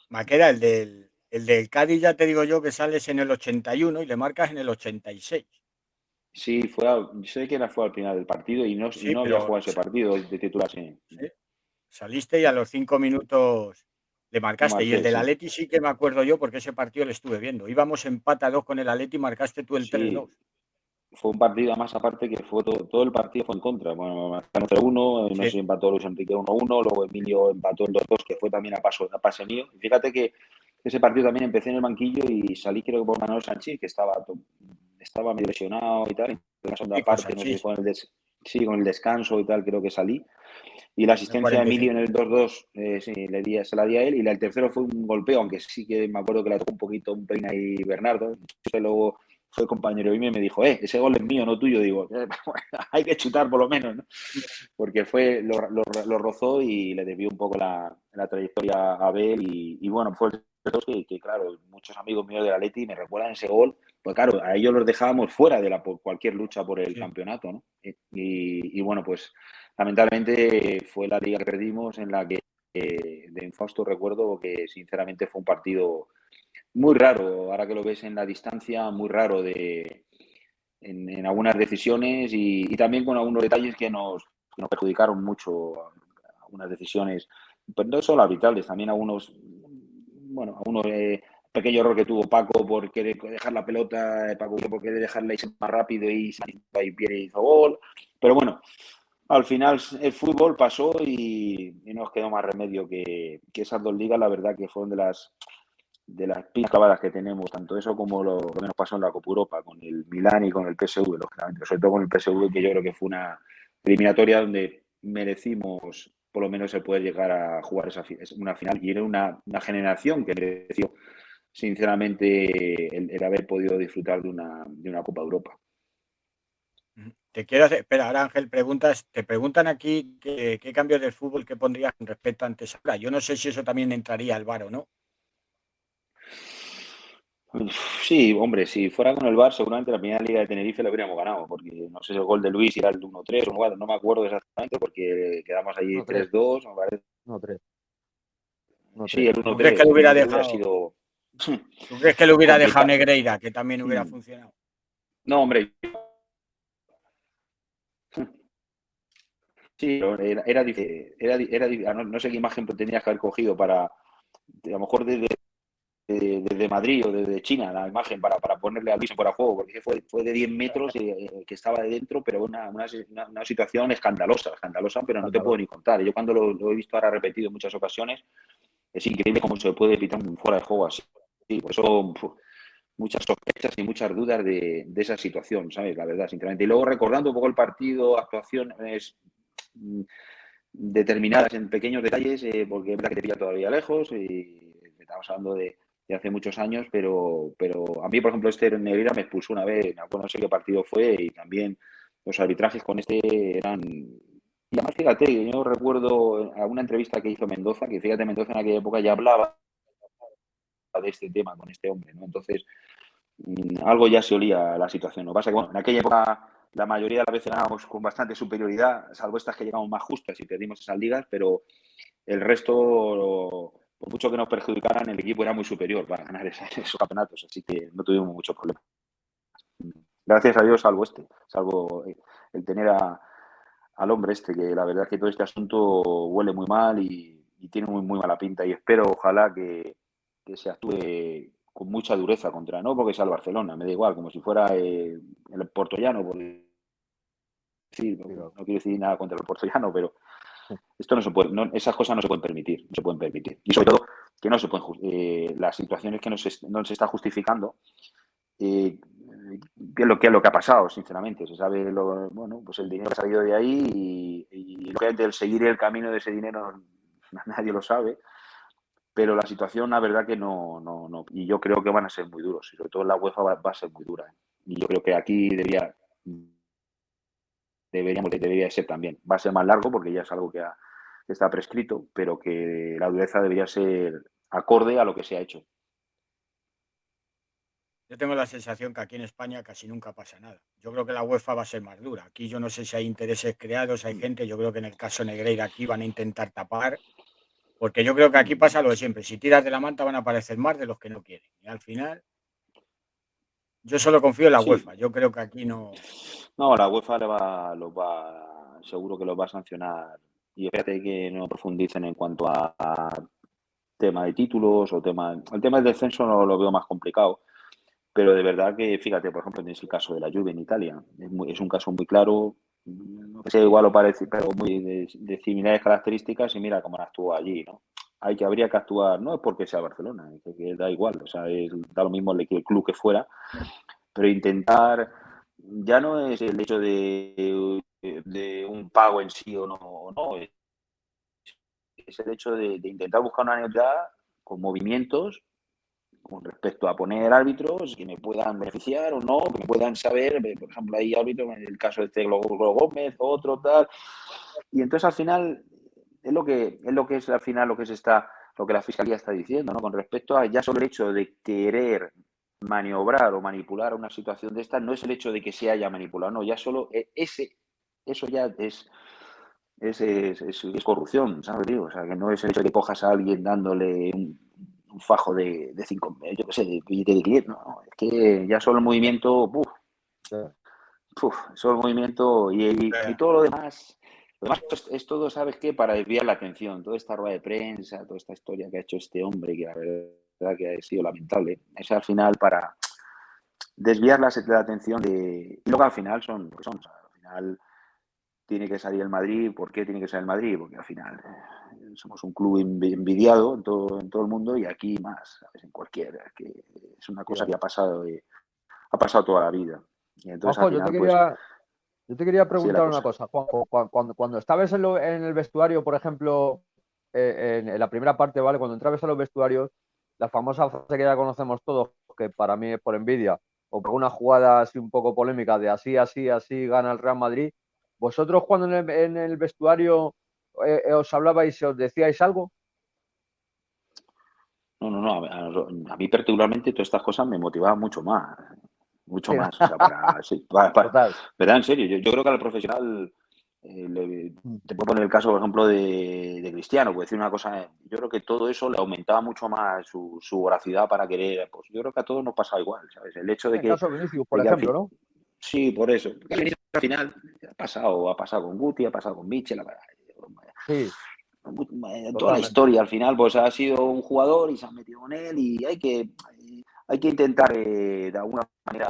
Maqueda, el del Cádiz, ya te digo yo que sales en el 81 y le marcas en el 86. Sí, sé que fue al final del partido y Sí, no había pero jugado ese partido de titular, sí. sí, saliste y a los 5 minutos le marcaste. Y el Marqué, del sí. Atleti sí que me acuerdo yo porque ese partido lo estuve viendo. Íbamos empate a 2 con el Atleti y marcaste tú el Sí, 3-2. fue un partido más aparte que fue todo el partido fue en contra. Bueno, marcaron 0-1, no sé Sí, si empató Luis Enrique 1-1, luego Emilio empató el 2-2, que fue también a pase mío. Y fíjate que ese partido también empecé en el banquillo y salí creo que por Manuel Sanchís, que estaba medio lesionado y tal. En la segunda y con parte, no sé si Sanchís, fue con el descanso y tal, creo que salí. Y la en el asistencia de Emilio en 45. el 2-2, sí, se la di a él. Y el tercero fue un golpeo, aunque sí que me acuerdo que la tocó un pelín ahí Bernardo. Luego fue compañero mío y me dijo, ese gol es mío, no tuyo. Digo, hay que chutar por lo menos, ¿no? Porque lo rozó y le desvió un poco la trayectoria a Abel. Y bueno, fue el que, claro, muchos amigos míos del Atleti me recuerdan ese gol. Pues claro, a ellos los dejábamos fuera de cualquier lucha por el Sí. campeonato, ¿no? Y bueno, pues lamentablemente fue la liga que perdimos en la que de infausto recuerdo que sinceramente fue un partido muy raro, ahora que lo ves en la distancia, muy raro en algunas decisiones y también con algunos detalles que nos perjudicaron mucho, algunas decisiones, pues no solo arbitrales, también algunos pequeño error que tuvo Paco por querer dejar la pelota, Paco por querer dejarla irse más rápido y hizo gol, pero bueno, al final el fútbol pasó y nos quedó más remedio que esas dos ligas, la verdad que fueron de las pinas clavadas que tenemos, tanto eso como lo que nos pasó en la Copa Europa, con el Milán y con el PSV, lógicamente, sobre todo con el PSV, que yo creo que fue una eliminatoria donde merecimos por lo menos el poder llegar a jugar una final y era una generación que mereció sinceramente, el haber podido disfrutar de una Copa Europa. Te quiero hacer, espera, ahora Ángel, te preguntan aquí qué cambios del fútbol que pondrías con respecto a antes ahora. Yo no sé si eso también entraría al VAR o no. Sí, hombre, si fuera con el VAR, seguramente la primera Liga de Tenerife la habríamos ganado, porque no sé si el gol de Luis era el 1-3 o 1-4, no me acuerdo exactamente, porque quedamos allí 1-3. 3-2, me parece. 1-3. Sí, el ¿Tú crees 1-3, que lo el hubiera 1-3 hubiera dejado? sido ¿Tú crees que lo hubiera dejado complicado. Negreira, que también hubiera funcionado? No, hombre. Sí, pero era difícil. No sé qué imagen tenías que haber cogido para, a lo mejor desde Madrid o desde China, la imagen para ponerle a Luis fuera de juego, porque fue de 10 metros que estaba de dentro, pero una situación escandalosa, pero no te puedo ni contar. Yo cuando lo he visto ahora repetido en muchas ocasiones, es increíble cómo se puede pitar un fuera de juego así. Sí, por eso muchas sospechas y muchas dudas de esa situación, ¿sabes? La verdad, sinceramente. Y luego recordando un poco el partido, actuaciones determinadas en pequeños detalles, porque es verdad que te pilla todavía lejos y estamos hablando de hace muchos años, pero a mí, por ejemplo, Negreira me expulsó una vez, no sé qué partido fue, y también los arbitrajes con eran... Y además, fíjate, yo recuerdo alguna entrevista que hizo Mendoza, que fíjate, Mendoza en aquella época ya hablaba de este tema con este hombre, ¿no? Entonces, algo ya se olía la situación. Lo que pasa es que, bueno, en aquella época la mayoría de las veces ganábamos con bastante superioridad, salvo estas que llegamos más justas y perdimos esas ligas, pero el resto, por mucho que nos perjudicaran, el equipo era muy superior para ganar esos campeonatos, así que no tuvimos mucho problema. Gracias a Dios, salvo el tener al hombre este, que la verdad es que todo este asunto huele muy mal y tiene muy, muy mala pinta, y espero, ojalá, que se actúe con mucha dureza contra, no porque sea el Barcelona, me da igual, como si fuera el Portollano, por decir, no quiero decir nada contra el Portollano, pero esto no se puede, esas cosas no se pueden permitir, y sobre todo que no se pueden, las situaciones que no se está justificando, qué es lo que ha pasado, sinceramente. Se sabe, bueno, pues el dinero ha salido de ahí y lógicamente el seguir el camino de ese dinero nadie lo sabe, pero la situación, la verdad que no, y yo creo que van a ser muy duros, y sobre todo la UEFA va a ser muy dura, y yo creo que aquí debería ser también. Va a ser más largo porque ya es algo que está prescrito, pero que la dureza debería ser acorde a lo que se ha hecho. Yo tengo la sensación que aquí en España casi nunca pasa nada. Yo creo que la UEFA va a ser más dura. Aquí yo no sé si hay intereses creados, hay gente, yo creo que en el caso Negreira aquí van a intentar tapar, porque yo creo que aquí pasa lo de siempre. Si tiras de la manta van a aparecer más de los que no quieren. Y al final, yo solo confío en la UEFA. Yo creo que aquí no... No, la UEFA seguro que los va a sancionar. Y espérate que no profundicen en cuanto a tema de títulos o el tema del descenso no lo veo más complicado, pero de verdad que, fíjate, por ejemplo, tienes el caso de la Juve en Italia, es un caso muy claro, no sé, igual o parece, pero muy de similares características, y mira cómo actuó allí, ¿no? Habría que actuar, no es porque sea Barcelona, que da igual, o sea, da lo mismo el club que fuera, pero intentar, ya no es el hecho de un pago en sí o no, es el hecho de intentar buscar una neutralidad con movimientos con respecto a poner árbitros que me puedan beneficiar o no, que me puedan saber, por ejemplo, hay árbitros, en el caso de este Gómez, otro tal, y entonces al final es lo que es al final lo que la Fiscalía está diciendo, ¿no? Con respecto a ya solo el hecho de querer maniobrar o manipular una situación de esta, no es el hecho de que se haya manipulado, no, ya solo eso ya es corrupción, ¿sabes? Tío? O sea, que no es el hecho de que cojas a alguien dándole un fajo de 5, yo qué sé, de billete de cliente, no, es que ya solo el movimiento, solo el movimiento y todo lo demás es todo, ¿sabes qué? Para desviar la atención, toda esta rueda de prensa, toda esta historia que ha hecho este hombre, que la verdad que ha sido lamentable, es al final para desviar la atención y luego al final son lo que son, o sea, al final tiene que salir el Madrid. ¿Por qué tiene que salir el Madrid? Porque al final somos un club envidiado en todo el mundo, y aquí más, ¿sabes? En cualquiera. Que es una cosa que ha pasado toda la vida. Y entonces Juanjo, al final, yo te quería así es la preguntar una cosa, Juanjo. Cuando estabas en el vestuario, por ejemplo, en la primera parte, ¿vale? Cuando entrabas a los vestuarios, la famosa frase que ya conocemos todos, que para mí es por envidia, o por una jugada así un poco polémica de así, así, así gana el Real Madrid. ¿Vosotros cuando en el vestuario os hablabais y os decíais algo? No. A mí particularmente todas estas cosas me motivaban mucho más. Mucho Sí, ¿no? más. O sea, Total. ¿verdad? En serio, yo creo que al profesional, te puedo poner el caso, por ejemplo, de Cristiano, puedo decir una cosa, yo creo que todo eso le aumentaba mucho más su voracidad para querer, pues yo creo que a todos nos pasa igual, ¿sabes? El hecho En el caso de Vinicius, por de que al ejemplo, fin, ¿no? sí, por eso, que al final ha pasado con Guti, ha pasado con Mitchell, Sí, toda la totalmente. historia al final pues ha sido un jugador y se han metido con él y hay que intentar de alguna manera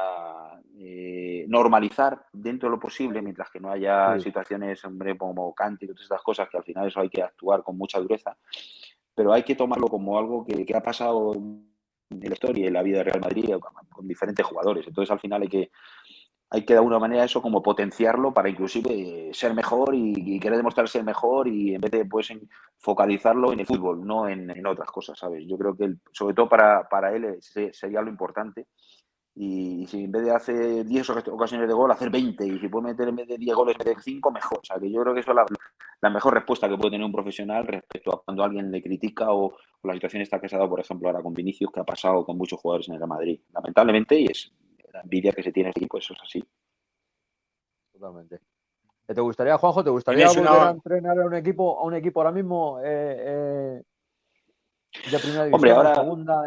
normalizar dentro de lo posible mientras que no haya Sí, situaciones, hombre, como Kanté y todas estas cosas que al final eso hay que actuar con mucha dureza, pero hay que tomarlo como algo que ha pasado en la historia y en la vida de Real Madrid con diferentes jugadores. Entonces al final hay que de alguna manera eso como potenciarlo para inclusive ser mejor y querer demostrar ser mejor y en vez de pues focalizarlo en el fútbol, no en otras cosas, ¿sabes? Yo creo que sobre todo para él sería lo importante y si en vez de hacer 10 ocasiones de gol, hacer 20 y si puede meter en vez de 10 goles, meter 5 mejor. O sea, que yo creo que eso es la mejor respuesta que puede tener un profesional respecto a cuando alguien le critica o la situación está que se ha dado, por ejemplo, ahora con Vinicius, que ha pasado con muchos jugadores en el Real Madrid. Lamentablemente, y es la envidia que se tiene aquí, pues eso es así. totalmente. ¿Te gustaría, Juanjo, te gustaría Tienes volver a una, entrenar a un equipo ahora mismo de primera Hombre, división o ahora segunda?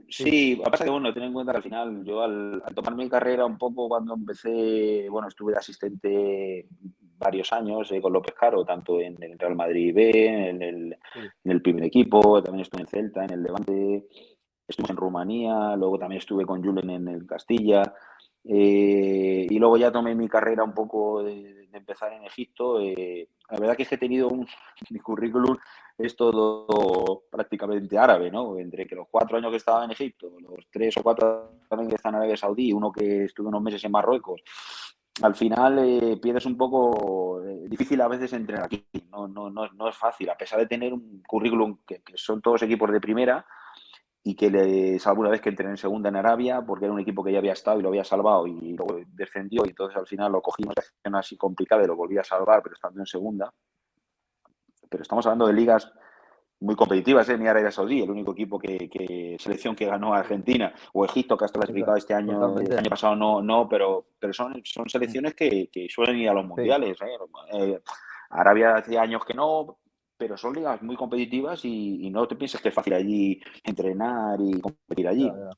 Sí, sí, lo que pasa es que, bueno, ten en cuenta que al final yo al tomar mi carrera un poco cuando empecé, bueno, estuve de asistente varios años con López Caro, tanto en el Real Madrid B, sí, en el primer equipo, también estuve en Celta, en el Levante, estuve en Rumanía, luego también estuve con Julen en el Castilla, y luego ya tomé mi carrera un poco de empezar en Egipto. La verdad que es que he tenido mi currículum es todo prácticamente árabe, ¿no? Entre que los 4 años que estaba en Egipto, los 3 o 4 también que están en Arabia Saudí, uno que estuve unos meses en Marruecos, al final pierdes un poco, difícil a veces entrenar aquí, no es fácil, a pesar de tener un currículum que son todos equipos de primera y que salvo una vez que entré en segunda en Arabia, porque era un equipo que ya había estado y lo había salvado y luego descendió y entonces al final lo cogimos de acción así complicada y lo volví a salvar, pero estando en segunda. Pero estamos hablando de ligas muy competitivas, ni Arabia Saudí, el único equipo selección que ganó a Argentina, o Egipto, que ha estado clasificado este año, el totalmente. año pasado no, pero son selecciones que suelen ir a los Sí, mundiales. Arabia hace años que no, pero son ligas muy competitivas y no te pienses que es fácil allí entrenar y competir ya, allí. ya.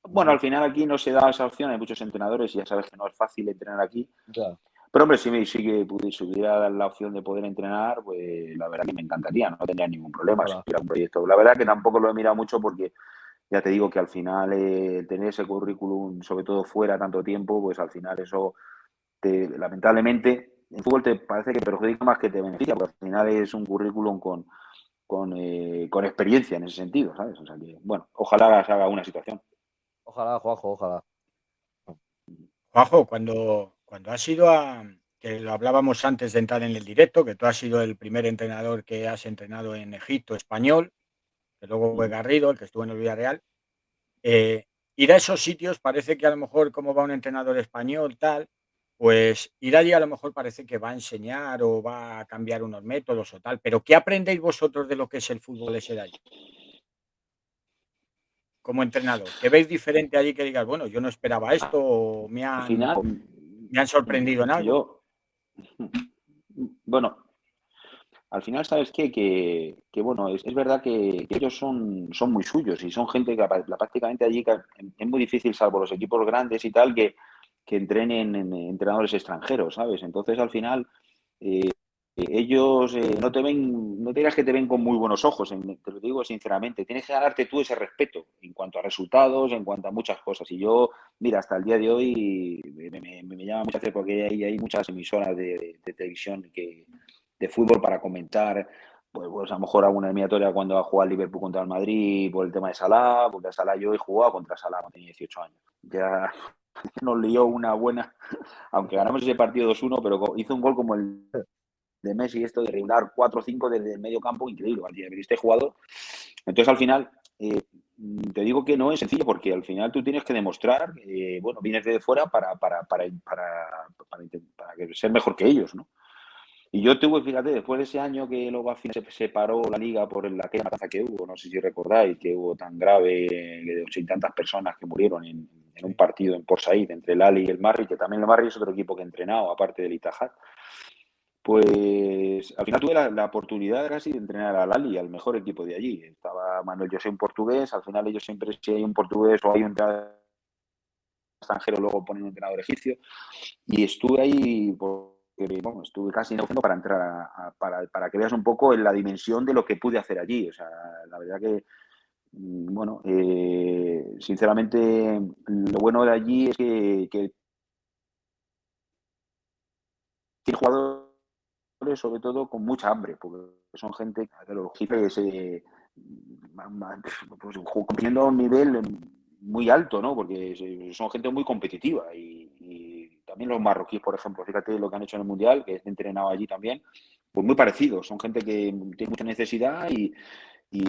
Bueno, Ujú, al final aquí no se da esa opción, hay muchos entrenadores y ya sabes que no es fácil entrenar aquí. ya, Pero hombre, si que hubiera la opción de poder entrenar, pues la verdad que me encantaría, no tendría ningún problema si ojalá. hubiera un proyecto. La verdad que tampoco lo he mirado mucho porque ya te digo que al final tener ese currículum, sobre todo fuera tanto tiempo, pues al final eso lamentablemente en fútbol te parece que perjudica más que te beneficia, porque al final es un currículum con experiencia en ese sentido, ¿sabes? O sea que, bueno, ojalá se haga una situación. Ojalá, Juanjo, ojalá. Juanjo, cuando has ido que lo hablábamos antes de entrar en el directo, que tú has sido el primer entrenador que has entrenado en Egipto español, que luego fue Ujú. Garrido, el que estuvo en el Villarreal. Ir a esos sitios parece que a lo mejor como va un entrenador español, tal, pues ir allí a lo mejor parece que va a enseñar o va a cambiar unos métodos o tal, pero ¿qué aprendéis vosotros de lo que es el fútbol ese de allí? Como entrenador, ¿qué veis diferente allí que digas, bueno, yo no esperaba esto o Al final, me han sorprendido en algo? yo, bueno, al final, ¿sabes qué? Bueno, es verdad que ellos son muy suyos y son gente que prácticamente allí que es muy difícil, salvo los equipos grandes y tal, que entrenen en entrenadores extranjeros, ¿sabes? Entonces, al final, eh, ellos no te digas que te ven con muy buenos ojos, te lo digo sinceramente, tienes que ganarte tú ese respeto en cuanto a resultados, en cuanto a muchas cosas. Y yo, mira, hasta el día de hoy me llama mucho hacer porque hay muchas emisoras de televisión de fútbol para comentar, pues a lo mejor alguna eliminatoria cuando ha jugado el Liverpool contra el Madrid por el tema de Salah, porque a Salah yo he jugado contra Salah cuando tenía 18 años. Ya nos lió una buena, aunque ganamos ese partido 2-1, pero hizo un gol como el de Messi, esto de regular 4 o 5 desde el medio campo, increíble, este jugador. Entonces, al final, te digo que no es sencillo porque al final tú tienes que demostrar, bueno, vienes de fuera para ser mejor que ellos, ¿no? Y yo tuve, fíjate, después de ese año que luego al final se separó la liga por aquella matanza que hubo, no sé si recordáis, que hubo tan grave de 80 y tantas personas que murieron en un partido en Port Said entre el Ali y el Marri, que también el Marri es otro equipo que he entrenado, aparte del Ittihad. Pues al final tuve la oportunidad casi de entrenar al Ali, al mejor equipo de allí. Estaba Manuel José, un portugués, al final ellos siempre, si hay un portugués o hay un entrenador extranjero, luego ponen un entrenador egipcio. Y estuve ahí, porque, bueno, estuve casi negociando para entrar, para que veas un poco en la dimensión de lo que pude hacer allí. O sea, la verdad que, bueno, sinceramente, lo bueno de allí es que tiene jugadores sobre todo con mucha hambre, porque son gente que los hippies pues, compitiendo a un nivel muy alto, ¿no? Porque son gente muy competitiva y también los marroquíes, por ejemplo, fíjate lo que han hecho en el Mundial, que he entrenado allí también, pues muy parecidos, son gente que tiene mucha necesidad y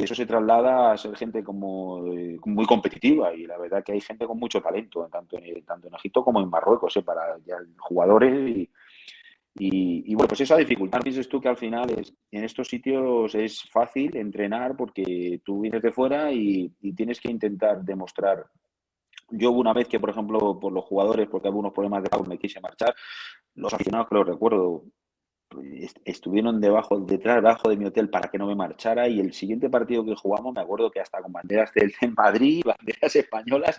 eso se traslada a ser gente como muy competitiva y la verdad que hay gente con mucho talento, tanto en Egipto como en Marruecos, para ya, jugadores y bueno, pues esa dificultad, piensas tú que al final en estos sitios es fácil entrenar porque tú vienes de fuera y tienes que intentar demostrar. Yo hubo una vez que, por ejemplo, por los jugadores, porque hubo unos problemas de pago, me quise marchar, los aficionados que lo recuerdo, pues, estuvieron debajo de mi hotel para que no me marchara y el siguiente partido que jugamos me acuerdo que hasta con banderas del Madrid, banderas españolas,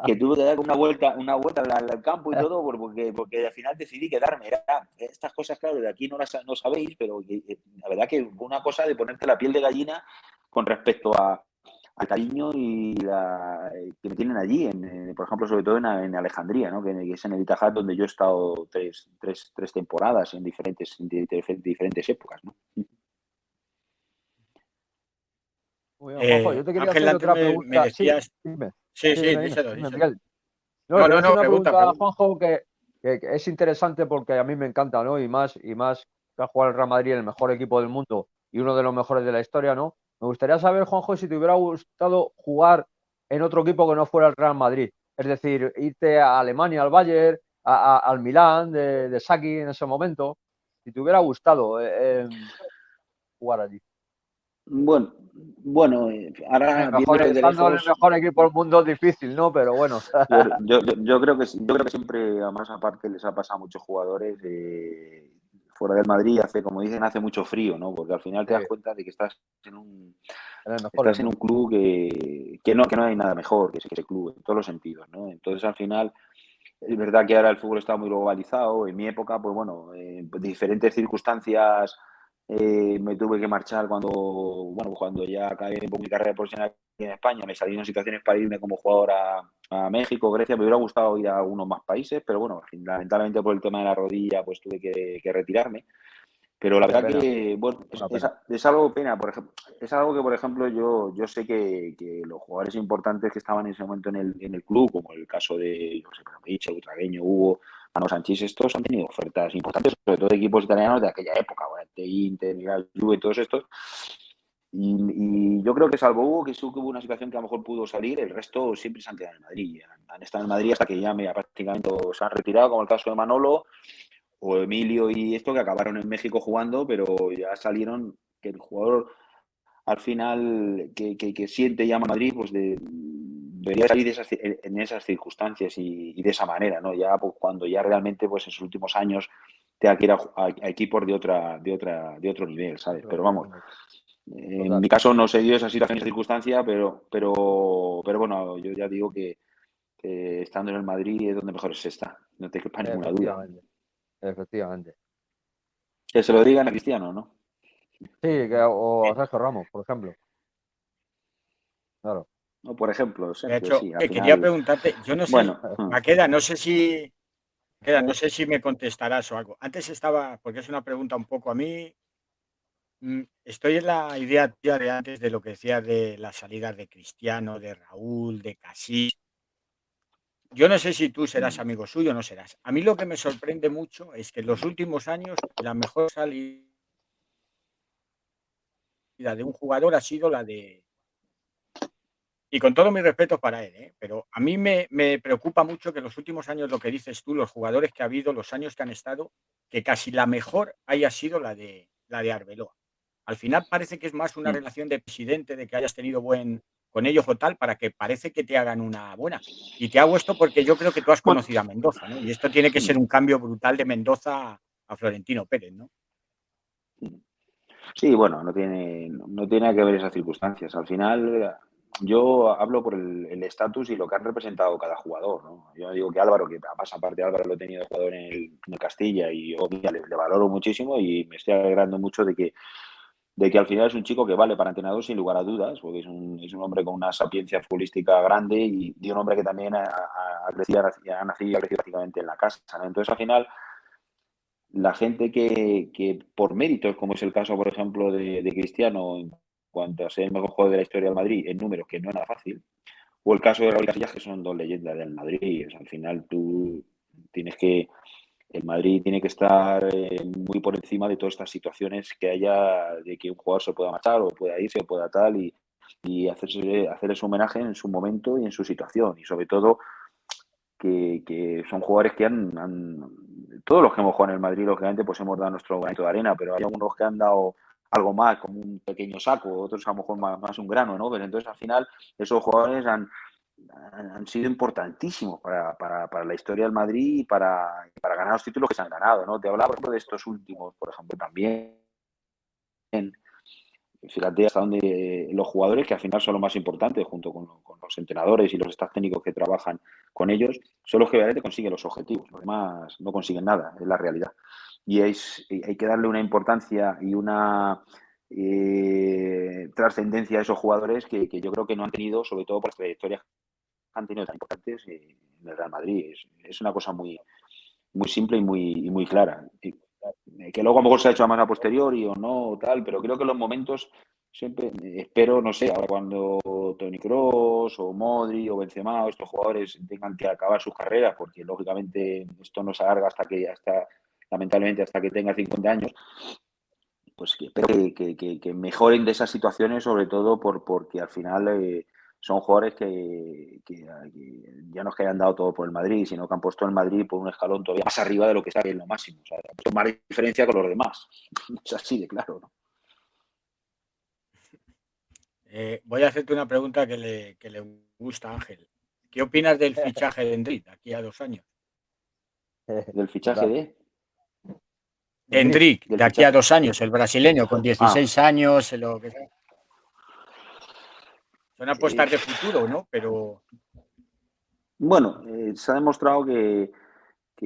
que tuve que dar una vuelta al campo y todo porque al final decidí quedarme. Estas cosas, claro, de aquí no sabéis, pero la verdad que fue una cosa de ponerte la piel de gallina con respecto al cariño que me tienen allí, por ejemplo, sobre todo en Alejandría, ¿no? que es en el Ittihad donde yo he estado tres temporadas en diferentes épocas. ¿no? Muy bien, Juanjo, yo te quería Ángel, hacer antes otra me pregunta. Sí, decías... dime. Sí, Sí, sí, dime, díselo, díselo. Miguel. No, le No, quería no, hacer no, una pregunta, pregunta a pregunta. Juanjo que es interesante porque a mí me encanta, ¿no? Y más que ha jugado el Real Madrid, el mejor equipo del mundo y uno de los mejores de la historia, ¿no? Me gustaría saber, Juanjo, si te hubiera gustado jugar en otro equipo que no fuera el Real Madrid. Es decir, irte a Alemania, al Bayern, al Milán de Saki en ese momento. Si te hubiera gustado jugar allí. Bueno, ahora viéndolo de Estando en el lejos, mejor equipo del mundo es difícil, ¿no? Pero bueno. yo creo que siempre, además aparte les ha pasado a muchos jugadores fuera del Madrid, como dicen, hace mucho frío, ¿no? Porque al final te das cuenta de que estás en un club que no hay nada mejor que ese club, en todos los sentidos, ¿no? Entonces, al final, es verdad que ahora el fútbol está muy globalizado. En mi época, pues bueno, diferentes circunstancias me tuve que marchar cuando ya acabé un poco mi carrera profesional aquí en España. Me salí en situaciones para irme como jugador a México, Grecia. Me hubiera gustado ir a algunos más países, pero bueno, lamentablemente por el tema de la rodilla, pues tuve que retirarme. Pero la verdad que, bueno, es algo pena, por ejemplo, es algo que, por ejemplo, yo sé que los jugadores importantes que estaban en ese momento en el club, como el caso de, yo sé, Michel, Butragueño, Hugo, Manu Sánchez, estos han tenido ofertas importantes, sobre todo de equipos italianos de aquella época, bueno, de Inter, Juve, todos estos. Y yo creo que salvo Hugo, que sí que hubo una situación que a lo mejor pudo salir, el resto siempre se han quedado en Madrid. Han estado en Madrid hasta que ya prácticamente se han retirado, como el caso de Manolo, o Emilio y esto, que acabaron en México jugando, pero ya salieron, que el jugador al final que siente y llama a Madrid, pues debería salir en esas circunstancias y de esa manera, ¿no? Ya pues, cuando ya realmente, pues en sus últimos años, tenga que ir a equipos de otro nivel, ¿sabes? Pero vamos, en mi caso no se dio esa situación, esa circunstancia, pero bueno, yo ya digo que estando en el Madrid es donde mejor se está, no te quepa ninguna duda. Efectivamente. Que se lo digan a Cristiano, ¿no? Sí, o a Sergio Ramos, por ejemplo. Claro. No, por ejemplo, De Sergio, hecho, sí, al quería final. preguntarte, yo no sé, Bueno, Maqueda, no sé si me contestarás o algo. Antes estaba, porque es una pregunta un poco a mí, estoy en la idea tía de antes de lo que decía de las salidas de Cristiano, de Raúl, de Casillas. Yo no sé si tú serás amigo suyo o no serás. A mí lo que me sorprende mucho es que en los últimos años la mejor salida de un jugador ha sido la de Y con todo mi respeto para él, pero a mí me preocupa mucho que en los últimos años, lo que dices tú, los jugadores que ha habido, los años que han estado, que casi la mejor haya sido la de Arbeloa. Al final parece que es más una Mm. relación de presidente, de que hayas tenido buen con ellos o tal, para que parece que te hagan una buena. Y te hago esto porque yo creo que tú has Bueno, conocido a Mendoza, ¿no? Y esto tiene que ser un cambio brutal de Mendoza a Florentino Pérez, ¿no? sí, bueno, no tiene nada que ver esas circunstancias. Al final, yo hablo por el estatus y lo que han representado cada jugador, ¿no? Yo digo que Álvaro, que pasa aparte Álvaro lo he tenido de jugador en el Castilla y yo mira, le valoro muchísimo y me estoy alegrando mucho de que al final es un chico que vale para entrenador sin lugar a dudas, porque es un hombre con una sapiencia futbolística grande y un hombre que también ha nacido y ha crecido prácticamente en la casa, ¿no? Entonces, al final, la gente que por méritos, como es el caso, por ejemplo, de Cristiano, en cuanto a ser el mejor jugador de la historia del Madrid, en números, que no es nada fácil, o el caso de Raúl Casillas, que son dos leyendas del Madrid. O sea, al final tú tienes que, el Madrid tiene que estar muy por encima de todas estas situaciones que haya de que un jugador se pueda marchar o pueda irse o pueda tal y hacerle su homenaje en su momento y en su situación. Y sobre todo que son jugadores que todos los que hemos jugado en el Madrid, lógicamente, pues hemos dado nuestro granito de arena, pero hay algunos que han dado algo más, como un pequeño saco, otros a lo mejor más un grano, ¿no? Pero entonces, al final, esos jugadores han sido importantísimos para la historia del Madrid y para ganar los títulos que se han ganado, ¿no? Te hablaba, por ejemplo, de estos últimos, por ejemplo, también. Fíjate hasta dónde los jugadores, que al final son lo más importante, junto con los entrenadores y los staff técnicos que trabajan con ellos, son los que realmente consiguen los objetivos. Los demás no consiguen nada, es la realidad. Y hay que darle una importancia y una trascendencia a esos jugadores que yo creo que no han tenido, sobre todo por las trayectorias que han tenido tan importantes en el Real Madrid. Es una cosa muy, muy simple y muy clara. Que luego a lo mejor se ha hecho más a posteriori o no, o tal, pero creo que los momentos siempre, espero, no sé, ahora cuando Toni Kroos o Modri o Benzema o estos jugadores tengan que acabar sus carreras, porque lógicamente esto no se alarga lamentablemente, hasta que tenga 50 años, pues que espero que mejoren de esas situaciones, sobre todo porque al final son jugadores que ya no es que hayan dado todo por el Madrid, sino que han puesto el Madrid por un escalón todavía más arriba de lo que está en lo máximo. O sea, han puesto más diferencia con los demás. Es así de claro, ¿no? Voy a hacerte una pregunta que le gusta a Ángel. ¿Qué opinas del fichaje de Endrick de aquí a 2 años? Del fichaje De Endrick, del de aquí a fichaje. 2 años, el brasileño, con 16 años, lo que sea. Son apuestas de futuro, ¿no? Pero Bueno, se ha demostrado que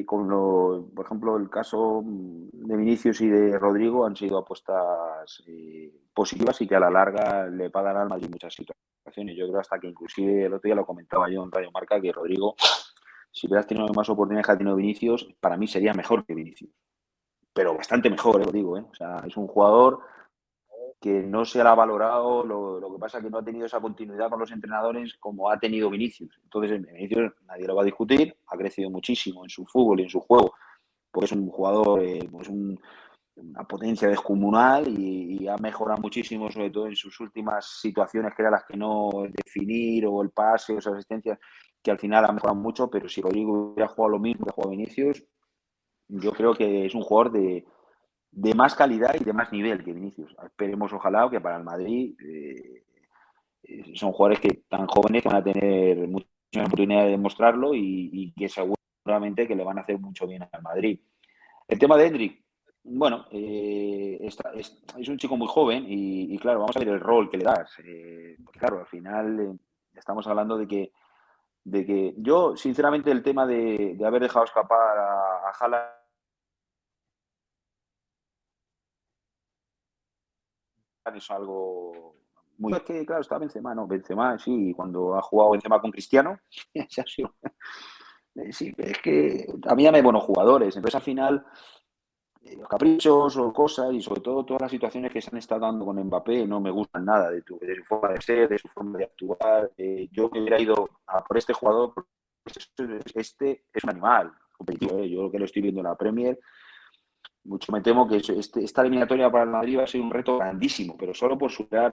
por ejemplo, el caso de Vinicius y de Rodrigo han sido apuestas positivas y que a la larga le pagan al Madrid muchas situaciones. Yo creo hasta que inclusive el otro día lo comentaba yo en Radio Marca que Rodrigo, si hubieras tenido más oportunidades que ha tenido Vinicius, para mí sería mejor que Vinicius. Pero bastante mejor, lo digo. O sea, es un jugador que no se le ha valorado, lo que pasa es que no ha tenido esa continuidad con los entrenadores como ha tenido Vinicius. Entonces, Vinicius nadie lo va a discutir, ha crecido muchísimo en su fútbol y en su juego, porque es un jugador, pues una potencia descomunal y ha mejorado muchísimo, sobre todo en sus últimas situaciones, que eran las que no definir, o el pase, o esa asistencia, que al final ha mejorado mucho, pero si Rodrigo hubiera jugado lo mismo que ha jugado Vinicius, yo creo que es un jugador de más calidad y de más nivel que Vinicius. Esperemos, ojalá, que para el Madrid son jugadores que tan jóvenes que van a tener mucha oportunidad de demostrarlo y que seguramente que le van a hacer mucho bien al Madrid. El tema de Endrick, bueno, es un chico muy joven y claro, vamos a ver el rol que le das. Porque claro, al final estamos hablando de que yo, sinceramente, el tema de haber dejado escapar a Haaland es algo muy... Es que, claro, está Benzema, ¿no? Benzema, sí, cuando ha jugado Benzema con Cristiano, sí, es que a mí ya me hay buenos jugadores, entonces al final los caprichos o cosas y sobre todo todas las situaciones que se han estado dando con Mbappé no me gustan nada de su forma de ser, de su forma de actuar. Yo me hubiera ido a por este jugador porque este es un animal competitivo. Yo lo que lo estoy viendo en la Premier, mucho me temo que esta eliminatoria para el Madrid va a ser un reto grandísimo, pero solo por superar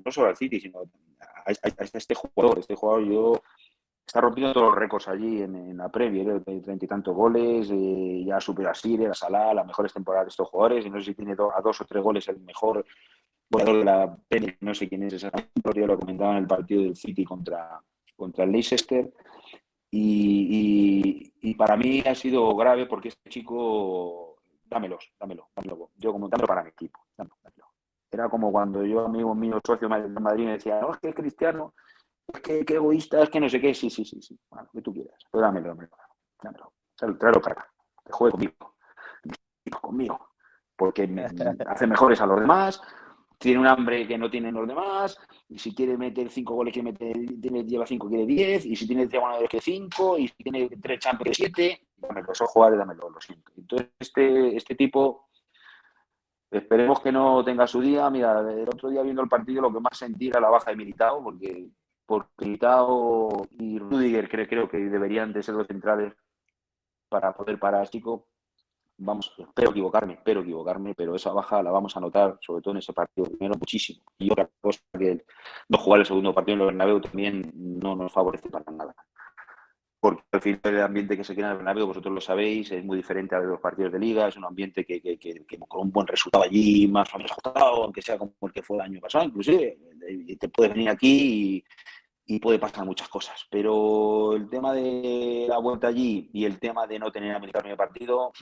no solo al City, sino este jugador. Este jugador está rompiendo todos los récords allí en la Premier, de 30 y tantos goles, ya supera a Sire, a Salah, las mejores temporadas de estos jugadores, y no sé si tiene a 2 o 3 goles el mejor goleador de la Premier, no sé quién es exactamente, yo lo comentaba en el partido del City contra el Leicester, y para mí ha sido grave porque este chico, dámelo. Yo como dámelo para mi equipo, dámelo. Era como cuando yo, amigo mío, socio de Madrid, me decía, no, es que es Cristiano, es que egoísta, es que no sé qué, sí, bueno, lo que tú quieras, pero dámelo, tráelo para acá, que juegue conmigo, porque hace mejores a los demás, tiene un hambre que no tienen los demás, y si quiere meter 5 goles, lleva 5, quiere 10, y si tiene 3 goles, que 5, y si tiene 3 Champions, que 7, dámelo, esos jugadores, dámelo, lo siento. Entonces, este tipo, esperemos que no tenga su día. Mira, el otro día viendo el partido, lo que más sentí era la baja de Militao, porque Militao y Rüdiger creo que deberían de ser los centrales para poder parar a Chico. Vamos, espero equivocarme, pero esa baja la vamos a notar, sobre todo en ese partido, primero muchísimo. Y otra cosa, que no jugar el segundo partido en el Bernabéu también no nos favorece para nada. Porque al final el ambiente que se crea en el Bernabéu, vosotros lo sabéis, es muy diferente a los partidos de Liga, es un ambiente que con un buen resultado allí, más o menos ajustado, aunque sea como el que fue el año pasado, inclusive, te puedes venir aquí y puede pasar muchas cosas. Pero el tema de la vuelta allí y el tema de no tener a Militao en el partido,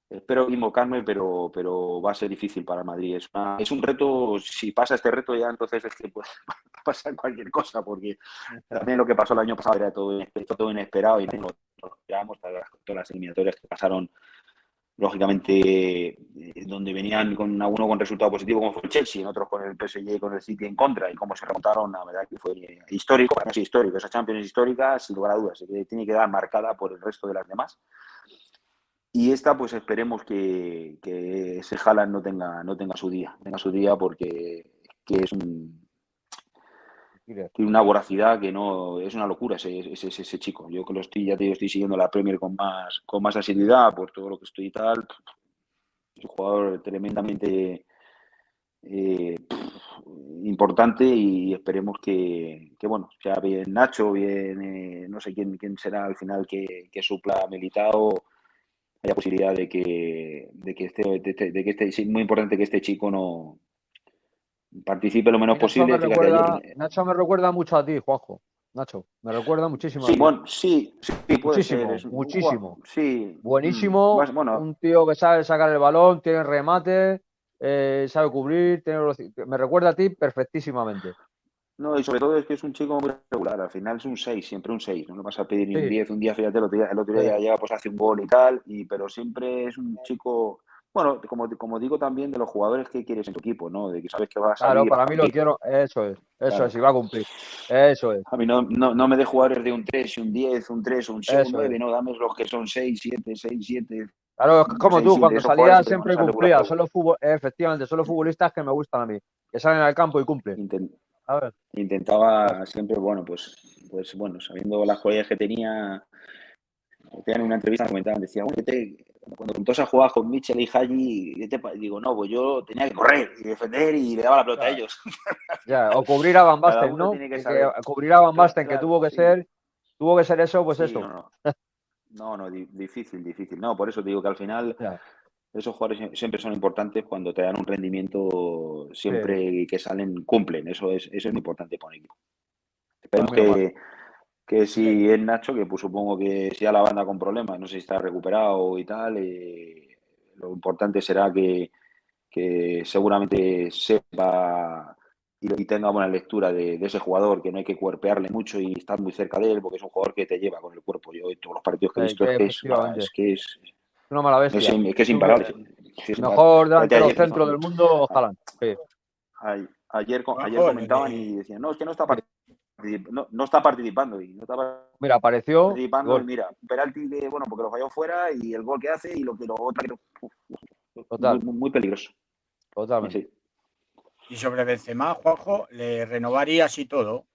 espero equivocarme, pero va a ser difícil para Madrid. Es un reto. Si pasa este reto, ya entonces es que puede pasar cualquier cosa, porque también lo que pasó el año pasado era todo inesperado y no lo esperábamos. Todas las eliminatorias que pasaron, lógicamente, donde venían con uno con resultado positivo, como fue el Chelsea, en otros con el PSG y con el City en contra, y cómo se remontaron, la verdad que fue histórico. Para mí es histórico, esa Champions es histórica, sin lugar a dudas, tiene que quedar marcada por el resto de las demás. Y esta, pues esperemos que ese Haaland no tenga su día, porque que tiene una voracidad que no es una locura ese chico. Yo que estoy siguiendo la Premier con más asiduidad por todo lo que estoy y tal. Es un jugador tremendamente importante, y esperemos que bueno, sea bien Nacho, bien no sé quién será al final que supla a Militao. Haya posibilidad de que es muy importante que este chico no participe lo menos posible. Fíjate, ayer. Nacho me recuerda mucho a ti, Juanjo. Nacho, me recuerda muchísimo a Sí, ti. bueno, sí, puede ser. Muchísimo, Es un muchísimo. sí. Buenísimo, Bueno, un tío que sabe sacar el balón, tiene remate, sabe cubrir, me recuerda a ti perfectísimamente. no, y sobre todo es que es un chico muy regular. Al final es un 6, siempre un 6. No le vas a pedir ni un Sí, 10. Un día, fíjate, el otro día ya llega, pues hace un gol y tal, pero siempre es un chico. Bueno, como digo también, de los jugadores que quieres en tu equipo, ¿no? De que sabes que va a claro, salir, va a para mí lo cumplir. quiero, eso Claro. es, y va a cumplir. Eso es, A mí no me de jugadores de un 3 y un 10, un 3, un 6, un eso 9, es. no, dame los que son 6, 7, 6, 7, Claro, es como 6, tú, 7, cuando esos jugadores salías siempre van a siempre estar cumplías. regulados. Efectivamente, son los futbolistas que me gustan a mí, que salen al campo y cumplen. A ver. Intentaba siempre, bueno, pues bueno, sabiendo las cualidades que tenía, en una entrevista me comentaban, decía, bueno, cuando tú has jugado con Mitchell y Haji, digo, no, pues yo tenía que correr y defender y le daba la pelota a Claro. ellos. Ya, o cubrir a Van Cada Basten, uno ¿no? tiene que Que saber. cubrir a Van Basten, que Claro, tuvo que sí. ser eso, pues Sí, eso. no, difícil. No, por eso te digo que al final Ya, esos jugadores siempre son importantes cuando te dan un rendimiento, sí, siempre que salen, cumplen. Eso es muy importante para un equipo. pues Esperemos muy normal. que si es Nacho, que pues supongo que si a la banda con problemas, no sé si está recuperado y tal, lo importante será que seguramente sepa y tenga buena lectura de ese jugador, que no hay que cuerpearle mucho y estar muy cerca de él, porque es un jugador que te lleva con el cuerpo. Yo en todos los partidos que he visto Efectivamente. es Una mala bestia. imparable. Sí, es imparable. Mejor Fíjate, delantero centro del mundo, Haaland. Sí, ayer Juanjo, comentaban y decían, no, es que no está sí. no está participando, y no está Mira, apareció participando, y gol. mira, penalti bueno, porque lo falló fuera, y el gol que hace y lo otra que muy, Total, muy peligroso. totalmente. Sí. y sobre Benzema, Juanjo, le renovarías y todo.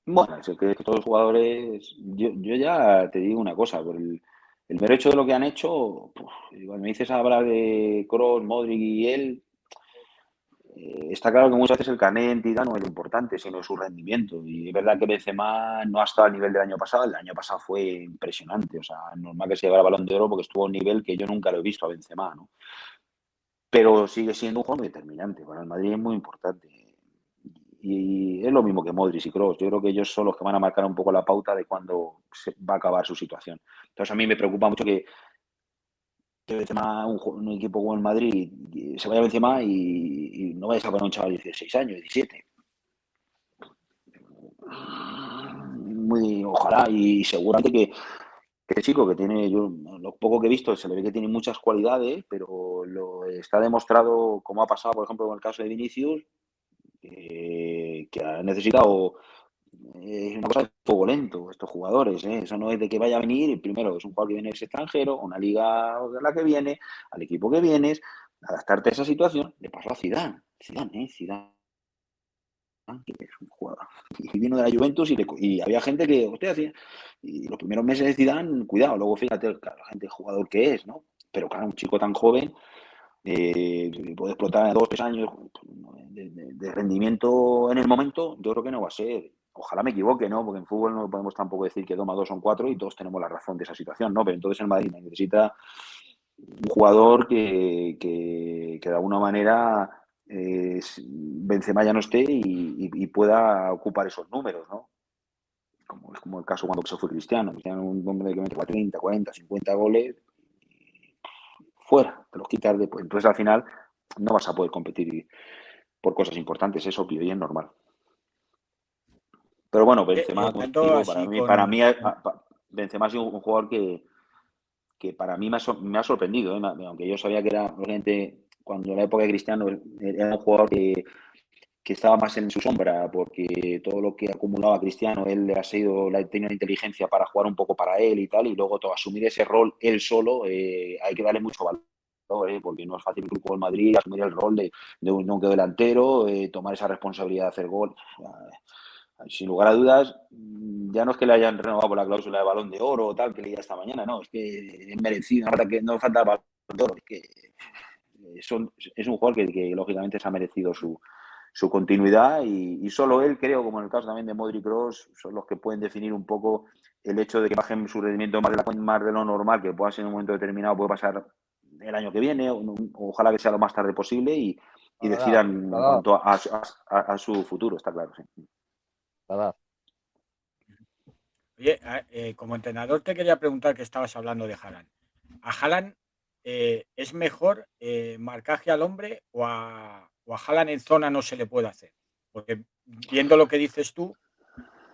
Bueno, es que todos los jugadores, yo ya te digo una cosa, por el mero hecho de lo que han hecho, cuando me dices hablar de Kroos, Modric y él, está claro que muchas veces el carnet de identidad no es lo importante, sino su rendimiento. Y es verdad que Benzema no ha estado al nivel del año pasado. El año pasado fue impresionante. O sea, normal que se llevara el Balón de Oro porque estuvo a un nivel que yo nunca lo he visto a Benzema, ¿no? Pero sigue siendo un jugador muy determinante. Para el Madrid es muy importante. Y es lo mismo que Modric y Kroos. Yo creo que ellos son los que van a marcar un poco la pauta de cuándo se va a acabar su situación. Entonces, a mí me preocupa mucho que Benzema, un equipo como el Madrid, se vaya Benzema y no vaya a poner un chaval de 16 años, 17. Ojalá, y seguramente que este chico que tiene, yo lo poco que he visto, se le ve que tiene muchas cualidades, pero está demostrado, como ha pasado, por ejemplo, en el caso de Vinicius, que ha necesitado una cosa de fuego lento estos jugadores, ¿eh? Eso no es de que vaya a venir, primero es un jugador que viene de extranjero, una liga de la que viene, al equipo que vienes, adaptarte a esa situación. Le pasó a Zidane, Zidane, que es un jugador, y vino de la Juventus y había gente que, hostia, y los primeros meses de Zidane, cuidado, luego fíjate la gente, el jugador que es, ¿no? Pero claro, un chico tan joven puede explotar en 2 o 3 años de rendimiento en el momento. Yo creo que no va a ser. Ojalá me equivoque, ¿no? Porque en fútbol no podemos tampoco decir que 2 más 2 son 4 y todos tenemos la razón de esa situación, ¿no? Pero entonces el Madrid necesita un jugador que de alguna manera Benzema ya no esté y pueda ocupar esos números, ¿no? Es como el caso cuando se fue Cristiano. Cristiano, un hombre que mete 30, 40, 50 goles, fuera, te los quitas después. Entonces al final no vas a poder competir por cosas importantes, es obvio y es normal. Pero bueno, Benzema, como digo, para mí Benzema ha sido un jugador que para mí me ha sorprendido, ¿eh? Aunque yo sabía que era realmente, cuando en la época de Cristiano era un jugador que estaba más en su sombra, porque todo lo que acumulaba Cristiano, él tenía una inteligencia para jugar un poco para él y tal, y luego asumir ese rol él solo, hay que darle mucho valor. Porque no es fácil el grupo del Madrid asumir el rol de un núcleo delantero, tomar esa responsabilidad de hacer gol. Sin lugar a dudas, ya no es que le hayan renovado por la cláusula de Balón de Oro o tal, que leía esta mañana, no, es que es merecido, no falta el Balón de Oro, es que es un jugador que lógicamente se ha merecido su continuidad y solo él, creo, como en el caso también de Modric y Kroos, son los que pueden definir un poco el hecho de que bajen su rendimiento más de lo normal, que pueda ser en un momento determinado, puede pasar el año que viene, ojalá que sea lo más tarde posible y decidan en cuanto a su futuro, está claro, sí. Oye, como entrenador te quería preguntar, que estabas hablando de Haaland. ¿A Haaland es mejor marcaje al hombre o a Haaland en zona no se le puede hacer? Porque viendo lo que dices tú,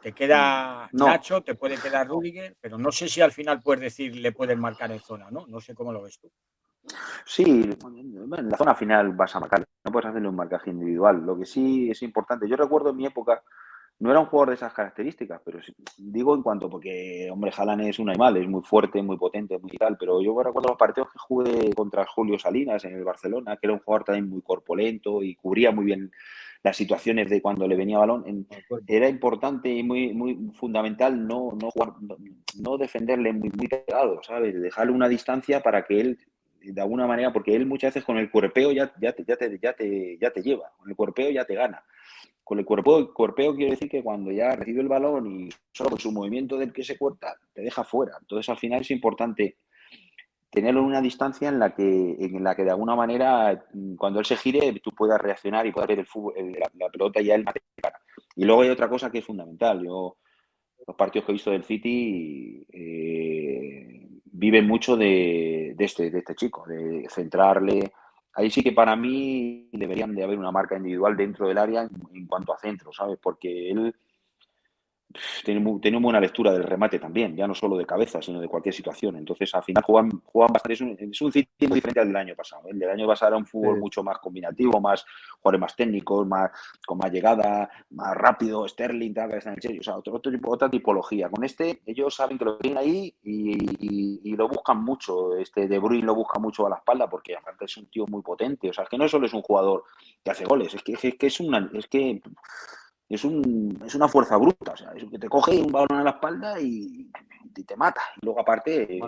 te queda Nacho, te puede quedar Rüdiger, pero no sé si al final puedes decir le pueden marcar en zona, ¿no? No sé cómo lo ves tú. Sí, en la zona final vas a marcar, no puedes hacerle un marcaje individual. Lo que sí es importante, yo recuerdo en mi época, no era un jugador de esas características, pero sí, digo en cuanto, porque, hombre, Haaland es un animal, es muy fuerte, muy potente, muy tal, pero yo recuerdo los partidos que jugué contra Julio Salinas en el Barcelona, que era un jugador también muy corpulento y cubría muy bien las situaciones de cuando le venía balón. Era importante y muy fundamental no defenderle muy pegado, ¿sabes? Dejarle una distancia para que él, de alguna manera, porque él muchas veces con el cuerpeo ya te lleva, con el cuerpeo ya te gana. Con el cuerpeo quiero decir que cuando ya recibe el balón y solo con su movimiento del que se corta, te deja fuera. Entonces, al final es importante tenerlo en una distancia en la que de alguna manera, cuando él se gire, tú puedas reaccionar y puedas ver el fútbol, la pelota y ya él mate cara. Y luego hay otra cosa que es fundamental. Los partidos que he visto del City viven mucho de este chico, de centrarle. Ahí sí que para mí deberían de haber una marca individual dentro del área en cuanto a centro, ¿sabes? Porque él tiene una buena lectura del remate también, ya no solo de cabeza, sino de cualquier situación. Entonces, al final juegan bastante. Es un City muy diferente al del año pasado. El del año pasado era un fútbol mucho más combinativo, jugadores más técnicos, con más llegada, más rápido, Sterling, tal, que está en el Chelsea, o sea, otra tipología. Con ellos saben que lo tienen ahí y lo buscan mucho. De Bruyne lo busca mucho a la espalda porque aparte es un tío muy potente. O sea, es que no solo es un jugador que hace goles, es que es una fuerza bruta, o sea, es que te coge un balón a la espalda y te mata. Y luego aparte,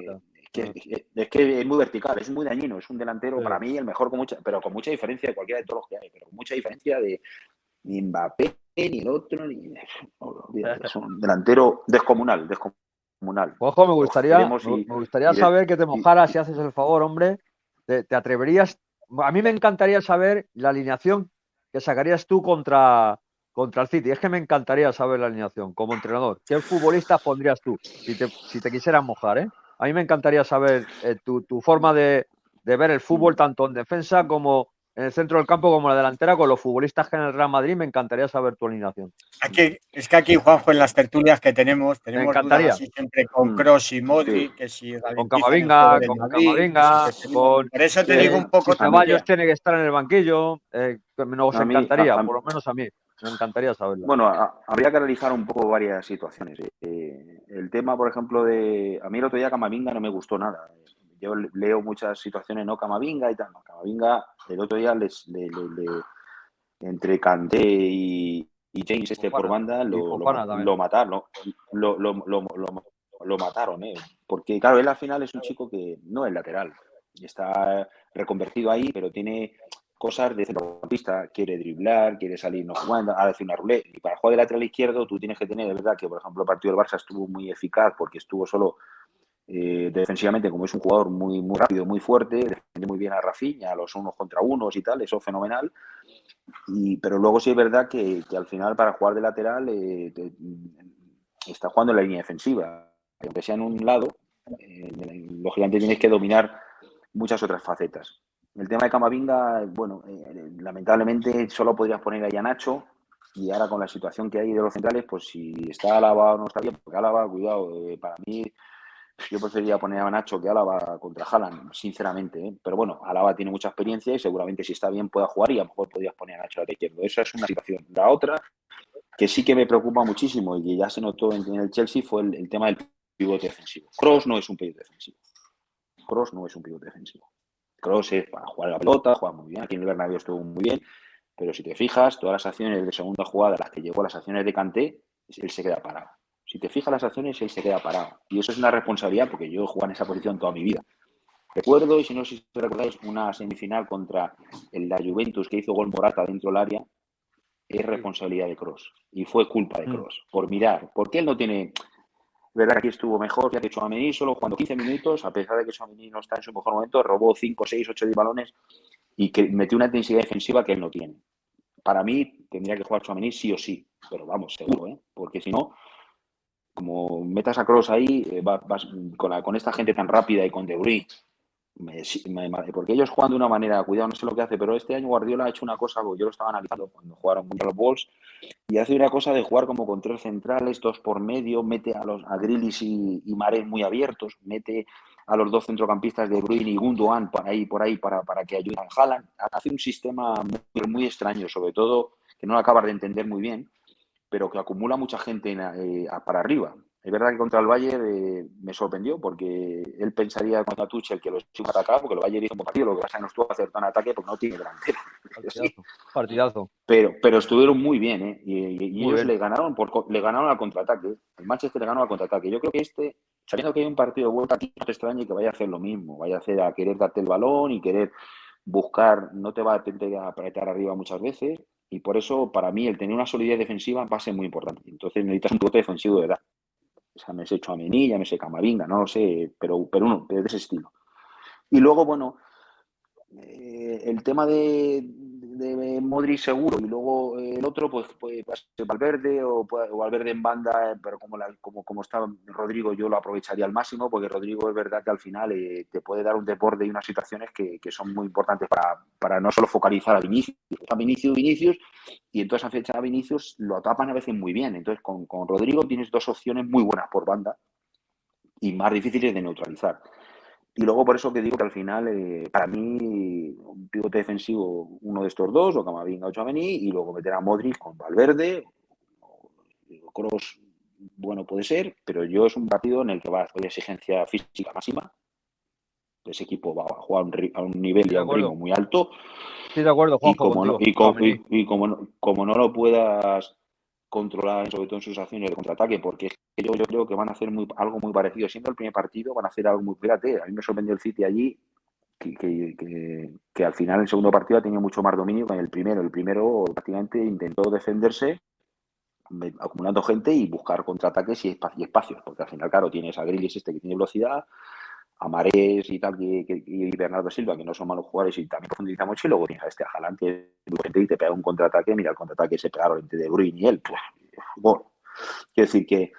Es que es muy vertical, es muy dañino, es un delantero para mí el mejor, pero con mucha diferencia de cualquiera de todos los que hay, pero con mucha diferencia de ni Mbappé, ni el otro, es un delantero descomunal. Juanjo, me Esperemos gustaría saber que te mojaras si haces el favor, hombre. ¿Te atreverías? A mí me encantaría saber la alineación que sacarías tú contra el City. Es que me encantaría saber la alineación como entrenador. ¿Qué futbolistas pondrías tú si te quisieras mojar, eh? A mí me encantaría saber tu forma de ver el fútbol tanto en defensa como en el centro del campo como en la delantera con los futbolistas que en el Real Madrid. Me encantaría saber tu alineación. Aquí, Juanjo, en las tertulias que tenemos Me dudas encantaría. así siempre con Kroos y Modric, Sí. que si Con ralentizan el juego Camavinga, del Madrid, con por eso te digo un poco si también Ceballos tiene que estar en el banquillo. Nos A mí, encantaría, por lo menos a mí. Me encantaría saberlo. Bueno, habría que analizar un poco varias situaciones. El tema, por ejemplo, a mí el otro día Camavinga no me gustó nada. Yo leo muchas situaciones, no Camavinga y tal. No, Camavinga, el otro día entre Kanté y James por banda lo mataron. Lo mataron, porque claro, él al final es un chico que no es lateral. Está reconvertido ahí, pero tiene cosas de centrocampista, quiere driblar, quiere salir no jugando, ahora hace una ruleta. Y para jugar de lateral izquierdo tú tienes que tener, de verdad, que por ejemplo el partido del Barça estuvo muy eficaz porque estuvo solo defensivamente, como es un jugador muy, muy rápido, muy fuerte, defiende muy bien a Rafinha, a los unos contra unos y tal, eso es fenomenal. Pero luego sí es verdad que al final para jugar de lateral está jugando en la línea defensiva. Aunque sea en un lado, lógicamente tienes que dominar muchas otras facetas. El tema de Camavinga, bueno, lamentablemente solo podrías poner ahí a Nacho, y ahora con la situación que hay de los centrales, pues si está Álava o no está bien, porque Álava, cuidado, para mí yo preferiría poner a Nacho que Álava contra Haaland, sinceramente, ¿eh? Pero bueno, Álava tiene mucha experiencia y seguramente si está bien pueda jugar y a lo mejor podrías poner a Nacho al izquierdo. Esa es una situación. La otra, que sí que me preocupa muchísimo y que ya se notó en el Chelsea, fue el tema del pivote defensivo. Kroos no es un pivote defensivo. Kroos es para jugar la pelota, juega muy bien. Aquí en el Bernabéu estuvo muy bien. Pero si te fijas, todas las acciones de segunda jugada, las que llegó a las acciones de Kanté, él se queda parado. Si te fijas las acciones, él se queda parado. Y eso es una responsabilidad porque yo he jugado en esa posición toda mi vida. Recuerdo, y si no sé si recordáis, una semifinal contra la Juventus que hizo gol Morata dentro del área, es responsabilidad de Kroos. Y fue culpa de Kroos. Por mirar. Porque él no tiene... verdad que aquí estuvo mejor que Tchouaméni, solo jugando 15 minutos, a pesar de que Tchouaméni no está en su mejor momento, robó 5, 6, 8 balones y que metió una intensidad defensiva que él no tiene. Para mí tendría que jugar Tchouaméni sí o sí, pero vamos, seguro, porque si no, como metas a Kroos ahí, vas con esta gente tan rápida y con De Bruyne, porque ellos juegan de una manera, cuidado, no sé lo que hace, pero este año Guardiola ha hecho una cosa, yo lo estaba analizando cuando jugaron contra los Wolves, y hace una cosa de jugar como con 3 centrales, 2 por medio, mete a Grealish y Mahrez muy abiertos, mete a los 2 centrocampistas de Bruyne y Gundogan por ahí para que ayuden a Haaland. Hace un sistema muy, muy extraño, sobre todo que no lo acabas de entender muy bien, pero que acumula mucha gente para arriba. Es verdad que contra el Bayern me sorprendió porque él pensaría contra Tuchel que los iba a atacar porque el Bayern hizo un partido, lo que pasa es que no estuvo acertado en ataque porque no tiene delantero. Partidazo. Pero estuvieron muy bien, y muy ellos bien. le ganaron al contraataque. El Manchester le ganó al contraataque. Yo creo que sabiendo que hay un partido de vuelta, aquí no te extrañe que vaya a hacer lo mismo, vaya a querer darte el balón y querer buscar, no te va a intentar apretar arriba muchas veces, y por eso para mí el tener una solidez defensiva va a ser muy importante. Entonces necesitas un pivote defensivo de verdad. O sea, me sé Tchouaméni, ya me sé Camavinga, no lo sé, pero de ese estilo. Y luego, bueno, el tema de Modric seguro, y luego el otro pues puede ser Valverde o Valverde en banda, pero como está Rodrigo, yo lo aprovecharía al máximo, porque Rodrigo es verdad que al final te puede dar un desborde y unas situaciones que son muy importantes para no solo focalizar a Vinicius. Está Vinicius, y en toda esa fecha Vinicius lo tapan a veces muy bien. Entonces con Rodrigo tienes 2 opciones muy buenas por banda y más difíciles de neutralizar. Y luego por eso que digo que al final, para mí, un pivote defensivo, uno de estos dos, o Camavinga o Tchouaméni, y luego meter a Modric con Valverde, o Kroos, bueno, puede ser, pero yo es un partido en el que va a haber exigencia física máxima. Ese equipo va a jugar a un nivel y a un ritmo muy alto. Estoy de acuerdo, Juanjo, como no lo puedas controlar, sobre todo en sus acciones de contraataque, porque es que yo creo que van a hacer algo muy parecido. Siendo el primer partido, van a hacer algo muy... Fíjate, a mí me sorprendió el City allí, que al final el segundo partido ha tenido mucho más dominio que en el primero. El primero prácticamente intentó defenderse acumulando gente y buscar contraataques y espacios, porque al final, claro, tienes a Grealish que tiene velocidad, a Mahrez y tal, y Bernardo Silva, que no son malos jugadores y también profundiza mucho, y luego tienes a este Haaland que y te pega un contraataque, mira el contraataque se pegaron entre De Bruyne y él. Bueno, quiero decir que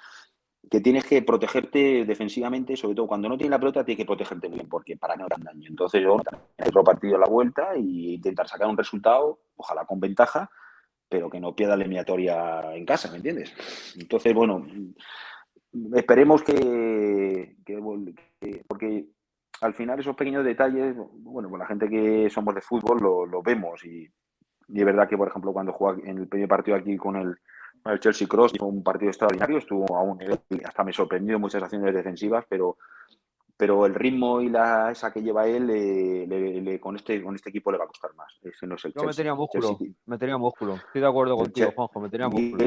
tienes que protegerte defensivamente, sobre todo cuando no tienes la pelota, tienes que protegerte bien, porque para que no te hagan daño. Entonces yo en otro partido a la vuelta y intentar sacar un resultado, ojalá con ventaja, pero que no pierda la eliminatoria en casa, ¿me entiendes? Entonces, bueno, esperemos que porque al final esos pequeños detalles, bueno, pues la gente que somos de fútbol lo vemos y es verdad que, por ejemplo, cuando juega en el primer partido aquí con el Chelsea Cross, fue un partido extraordinario, estuvo a un nivel, hasta me sorprendió muchas acciones defensivas, pero el ritmo y esa que lleva él con este equipo le va a costar más. Ese no es el Yo Chelsea. me tenía músculo. Estoy de acuerdo contigo, Juanjo, me tenía músculo.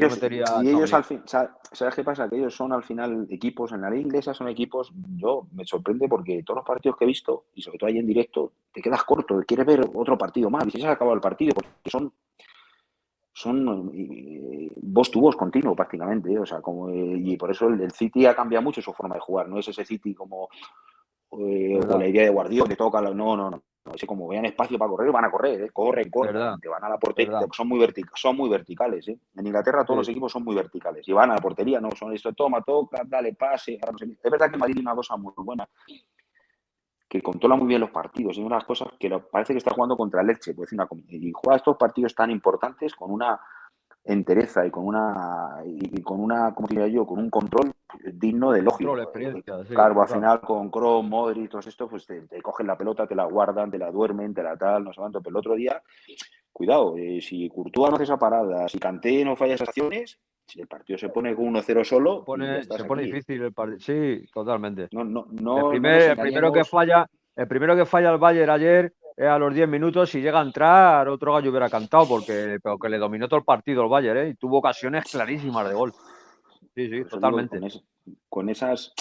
Y ellos al fin, ¿sabes qué pasa? Que ellos son al final equipos, en la liga inglesa son equipos, yo me sorprende porque todos los partidos que he visto, y sobre todo ahí en directo, te quedas corto, quieres ver otro partido más, y si se ha acabado el partido, porque son voz to voz continuo prácticamente, o sea, y por eso el City ha cambiado mucho su forma de jugar, no es ese City como o la idea de Guardiola que toca, no, ese como vean espacio para correr, van a correr, corren, te van a la portería, son muy verticales, En Inglaterra todos los equipos son muy verticales y van a la portería, no son esto, toma, toca, dale pase, es verdad que Madrid tiene una cosa muy buena, que controla muy bien los partidos. Es una de las cosas que parece que está jugando contra el Elche. Y juega estos partidos tan importantes con una entereza y con una, ¿cómo diría yo? Con un control digno de lógico. Claro, al final con Kroos, Modric y todo esto, pues te cogen la pelota, te la guardan, te la duermen, te la tal, no sé cuánto. Pero el otro día, cuidado, si Courtois no hace esa parada, si Kanté no falla esas acciones, si el partido se pone con 1-0 solo, se pone difícil el partido. Sí, totalmente. El primero que falla el Bayern ayer a los 10 minutos, si llega a entrar, otro gallo hubiera cantado, porque le dominó todo el partido el Bayern, y tuvo ocasiones clarísimas de gol. Sí, totalmente. Con esas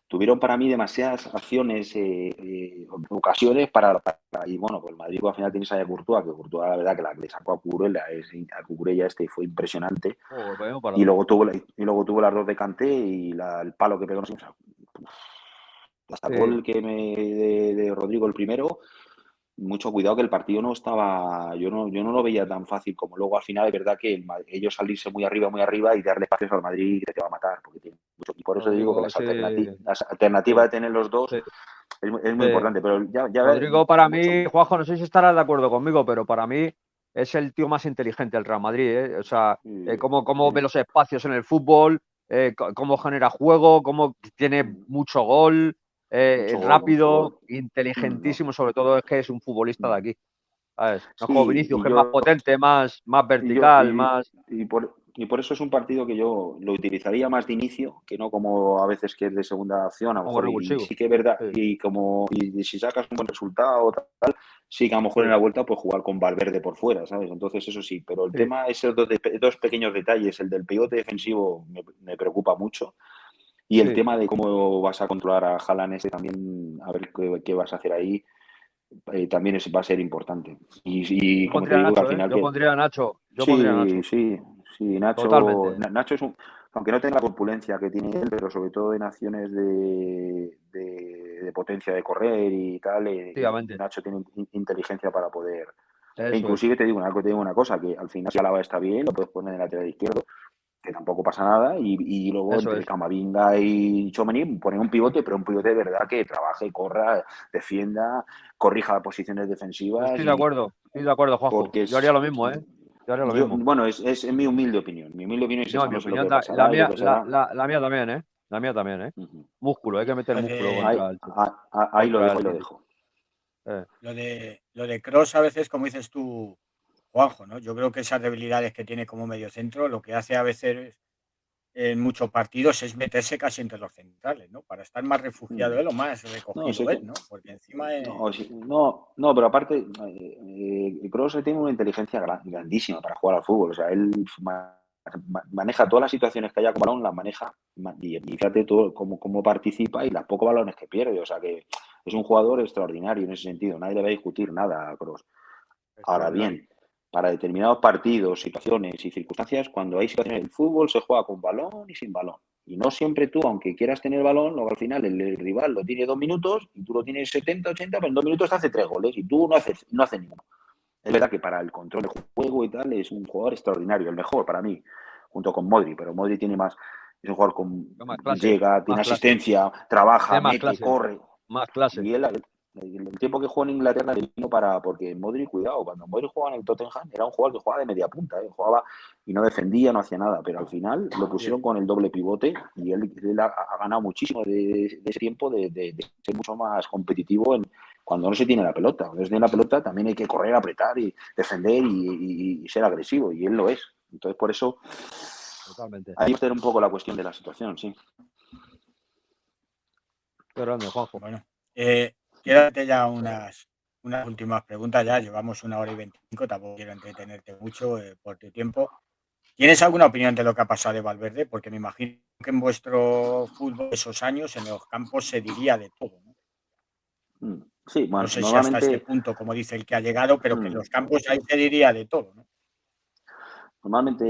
tuvieron para mí demasiadas acciones, ocasiones y bueno, pues el Madrid al final tienes ahí a Courtois, que Courtois la verdad que la que le sacó a Cucurella fue impresionante. Y luego tuvo las dos de Kanté y el palo que pegó. Hasta el gol de Rodrigo el primero, mucho cuidado que el partido no estaba, yo no lo veía tan fácil como luego al final. Es verdad que ellos salirse muy arriba y darle espacios al Madrid te va a matar, porque tiene mucho, y por eso digo que las alternativas de tener los dos es muy importante, pero ya Rodrigo, para mí, Juanjo, no sé si estarás de acuerdo conmigo, pero para mí es el tío más inteligente del Real Madrid, O sea, cómo ve los espacios en el fútbol, cómo genera juego, cómo tiene mucho gol, rápido, inteligentísimo, sobre todo es que es un futbolista de aquí, ¿sabes? No como Vinicius, que es más potente, más vertical, más... Y por eso es un partido que yo lo utilizaría más de inicio, que no como a veces que es de segunda opción, a lo mejor. Y sí que es verdad, y si sacas un buen resultado, tal, sí que a lo mejor en la vuelta pues jugar con Valverde por fuera, ¿sabes? Entonces eso sí, pero el tema es esos dos pequeños detalles, el del pivote defensivo me preocupa mucho. Y el tema de cómo vas a controlar a Haaland también, a ver qué vas a hacer ahí, también va a ser importante. Y como te digo, Nacho, al final... Yo pondría a Nacho. Sí, Nacho. Totalmente. Nacho es aunque no tenga la corpulencia que tiene él, pero sobre todo en acciones de potencia de correr y tal, Nacho tiene inteligencia para poder... inclusive te digo una cosa, que al final si Alaba está bien, lo puedes poner en el lateral izquierdo, que tampoco pasa nada, y luego entre Camavinga y Tchouaméni poner un pivote, pero un pivote de verdad que trabaje, corra, defienda, corrija posiciones defensivas. Estoy de acuerdo, Juanjo. Yo haría lo mismo, Yo haría lo mismo. Bueno, es mi humilde opinión. Mi humilde opinión es esa, no sé lo que pasará. La mía también, La mía también, Músculo, hay que meter músculo contra el... Ahí lo dejo. Lo de Kroos a veces, como dices tú, Juanjo, ¿no? Yo creo que esas debilidades que tiene como mediocentro, lo que hace a veces en muchos partidos es meterse casi entre los centrales, ¿no? Para estar más refugiado él o más recogido él, ¿no? Porque encima No, pero aparte, Kroos tiene una inteligencia grandísima para jugar al fútbol. O sea, él maneja todas las situaciones que haya con balón, las maneja, y fíjate todo cómo participa y los pocos balones que pierde. O sea que es un jugador extraordinario en ese sentido. Nadie le va a discutir nada a Kroos. Ahora bien, para determinados partidos, situaciones y circunstancias, cuando hay situaciones, el fútbol se juega con balón y sin balón. Y no siempre tú, aunque quieras tener balón, luego al final el rival lo tiene 2 minutos y tú lo tienes 70, 80, pero en 2 minutos te hace 3 goles y tú no haces ninguno. Es verdad que para el control del juego y tal es un jugador extraordinario, el mejor para mí, junto con Modric, pero Modric tiene más, es un jugador con llega, tiene asistencia, trabaja, mete, corre. Más clase. Y él, el tiempo que jugó en Inglaterra le vino porque Modric, cuidado, cuando Modric jugaba en el Tottenham era un jugador que jugaba de media punta, jugaba y no defendía, no hacía nada, pero al final lo pusieron con el doble pivote y él ha ganado muchísimo de ese tiempo de ser mucho más competitivo cuando no se tiene la pelota. Cuando se tiene la pelota también hay que correr, apretar y defender y ser agresivo, y él lo es. Entonces, por eso, totalmente, ahí está un poco la cuestión de la situación, sí. Qué grande, Juanjo. Bueno, quédate ya unas últimas preguntas. Ya llevamos 1 hora y 25, tampoco quiero entretenerte mucho por tu tiempo. ¿Tienes alguna opinión de lo que ha pasado de Valverde? Porque me imagino que en vuestro fútbol, esos años, en los campos se diría de todo, ¿no? Sí, bueno, no sé si normalmente, hasta este punto, como dice el que ha llegado, pero que en los campos ahí se diría de todo, ¿no? Normalmente,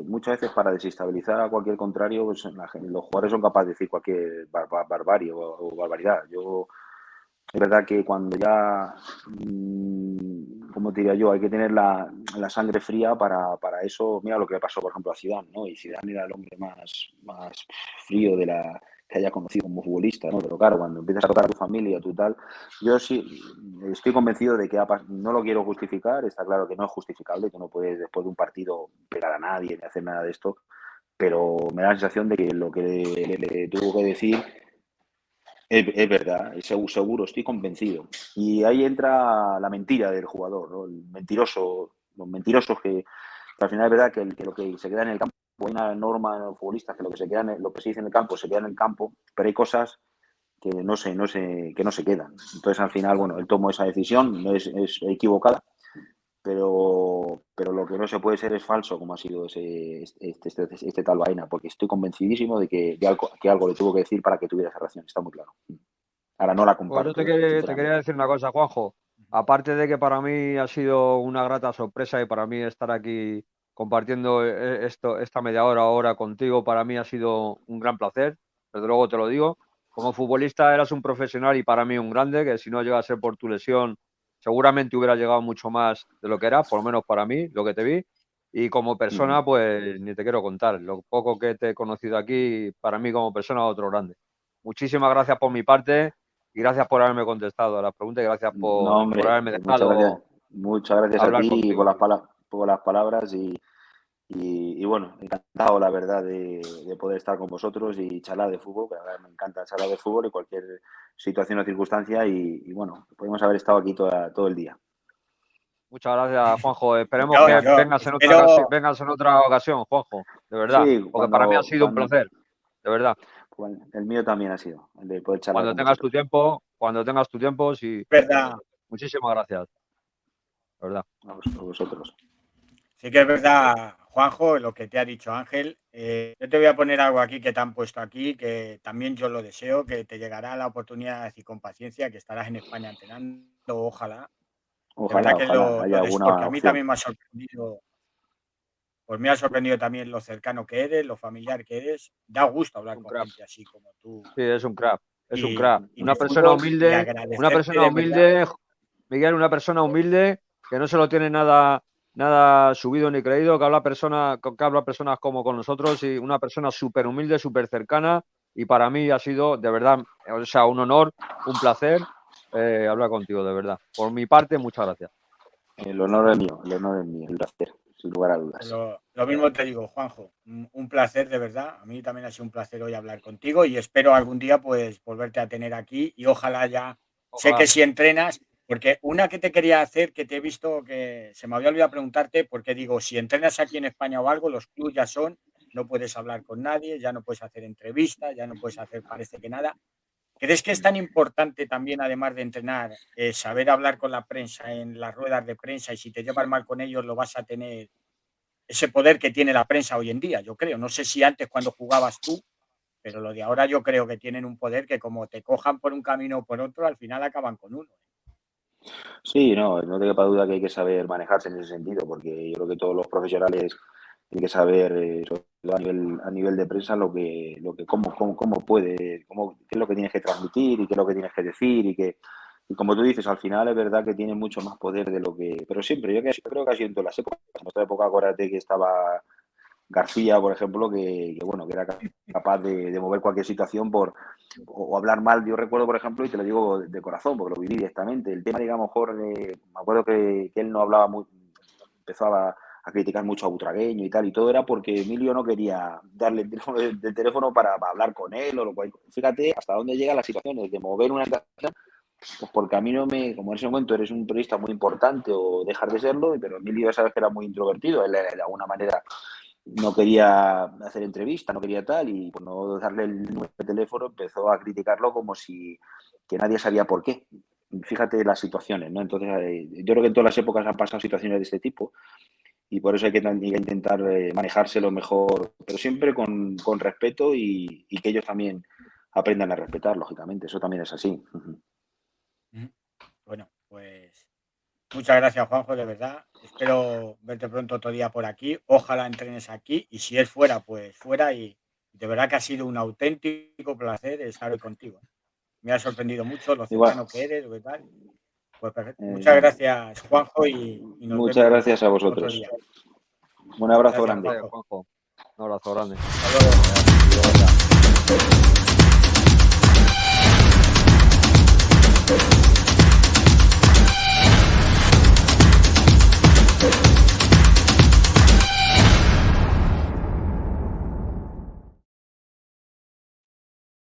muchas veces para desestabilizar a cualquier contrario, pues los jugadores son capaces de decir cualquier barbarie o barbaridad. Es verdad que cuando ya, como te diría yo, hay que tener la sangre fría para eso. Mira lo que le pasó, por ejemplo, a Zidane, ¿no? Y Zidane era el hombre más frío que haya conocido como futbolista, ¿no? Pero claro, cuando empiezas a tocar a tu familia, tu tal, yo sí estoy convencido de que no lo quiero justificar. Está claro que no es justificable, que no puedes después de un partido pegar a nadie ni hacer nada de esto, pero me da la sensación de que lo que le tuvo que decir es verdad, seguro, estoy convencido. Y ahí entra la mentira del jugador, ¿no? Los mentirosos que al final es verdad que lo que se queda en el campo, hay una norma en los futbolistas que lo que se dice en el campo se queda en el campo, pero hay cosas que no se quedan. Entonces al final, bueno, él tomó esa decisión, no es equivocada, pero lo que no se puede ser es falso, como ha sido este tal Baena, porque estoy convencidísimo de que algo le tuvo que decir para que tuviera esa reacción, está muy claro. Ahora no la comparto. Pues yo te quería decir una cosa, Juanjo. Aparte de que para mí ha sido una grata sorpresa y para mí estar aquí compartiendo esta media hora ahora contigo, para mí ha sido un gran placer, desde luego te lo digo. Como futbolista eras un profesional y para mí un grande, que si no llega a ser por tu lesión, seguramente hubiera llegado mucho más de lo que era, por lo menos para mí, lo que te vi. Y como persona, pues ni te quiero contar. Lo poco que te he conocido aquí, para mí como persona, otro grande. Muchísimas gracias por mi parte. Y gracias por haberme contestado a las preguntas y gracias No, hombre, por haberme pues dejado muchas gracias a hablar ti contigo. por las palabras y bueno, encantado la verdad de poder estar con vosotros y charlar de fútbol, que la verdad me encanta charlar de fútbol y cualquier situación o circunstancia y bueno, podemos haber estado aquí todo el día. Muchas gracias, Juanjo. Esperemos Yo que espero- vengas en otra ocasión, Juanjo, de verdad. Sí, Porque para mí ha sido un placer, de verdad. El mío también ha sido, el de poder charlar Cuando con tengas tu vosotros. tiempo, sí. ¿Verdad? Muchísimas gracias, de verdad. A vosotros. Sí que es verdad, Juanjo, lo que te ha dicho Ángel. Yo te voy a poner algo aquí que te han puesto aquí, que también yo lo deseo, que te llegará la oportunidad y con paciencia, que estarás en España entrenando, ojalá. De verdad que Ojalá haya lo deseo, porque alguna a mí opción. también me ha sorprendido. Pues me ha sorprendido también lo cercano que eres, lo familiar que eres. Da gusto hablar Un con crack. gente así como tú. Sí, es un crack. Es un Y crack. de fútbol, y agradecerte de verdad. Miguel, una persona humilde que no se lo tiene nada subido ni creído, que habla personas como con nosotros y una persona súper humilde, súper cercana y para mí ha sido de verdad, o sea, un honor, un placer hablar contigo, de verdad. Por mi parte, muchas gracias. El honor es mío, el placer, sin lugar a dudas. Lo mismo te digo, Juanjo, un placer de verdad. A mí también ha sido un placer hoy hablar contigo y espero algún día pues volverte a tener aquí y ojalá ya, sé que si entrenas, porque una que te quería hacer, que te he visto que se me había olvidado preguntarte, porque digo, si entrenas aquí en España o algo, los clubes ya son, no puedes hablar con nadie, ya no puedes hacer entrevistas, ya no puedes hacer, parece que nada. ¿Crees que es tan importante también, además de entrenar, saber hablar con la prensa en las ruedas de prensa y si te llevas mal con ellos lo vas a tener ese poder que tiene la prensa hoy en día, yo creo. No sé si antes cuando jugabas tú, pero lo de ahora yo creo que tienen un poder que como te cojan por un camino o por otro, al final acaban con uno. Sí, no te quepa duda que hay que saber manejarse en ese sentido, porque yo creo que todos los profesionales tienen que saber, sobre todo a nivel de prensa, cómo puede, qué es lo que tienes que transmitir y qué es lo que tienes que decir y como tú dices, al final es verdad que tiene mucho más poder de lo que, pero siempre, yo creo que ha sido en todas las épocas. En nuestra época, acuérdate que estaba García, por ejemplo, que era capaz de mover cualquier situación o hablar mal. Yo recuerdo, por ejemplo, y te lo digo de corazón, porque lo viví directamente, el tema, digamos, mejor, me acuerdo que él no hablaba muy, empezó a criticar mucho a Butragueño y tal, y todo era porque Emilio no quería darle el teléfono para hablar con él, o lo cual, fíjate hasta dónde llegan las situaciones de mover una situación, pues porque a mí como en ese momento eres un periodista muy importante o dejar de serlo, pero Emilio ya sabes que era muy introvertido, él de alguna manera no quería hacer entrevista, no quería tal, y por no darle el número de teléfono empezó a criticarlo como si que nadie sabía por qué. Fíjate las situaciones, ¿no? Entonces, yo creo que en todas las épocas han pasado situaciones de este tipo y por eso hay que intentar manejárselo mejor, pero siempre con respeto y que ellos también aprendan a respetar, lógicamente. Eso también es así. Bueno, pues muchas gracias, Juanjo, de verdad. Espero verte pronto otro día por aquí. Ojalá entrenes aquí y si es fuera, pues fuera. Y de verdad que ha sido un auténtico placer estar hoy contigo. Me ha sorprendido mucho lo Igual, cercano que eres, lo tal. Pues perfecto. Muchas gracias, Juanjo, y nos muchas vemos gracias a otro vosotros. día. Un abrazo Gracias, grande. Juanjo. Un abrazo grande. Hasta luego. Hasta luego.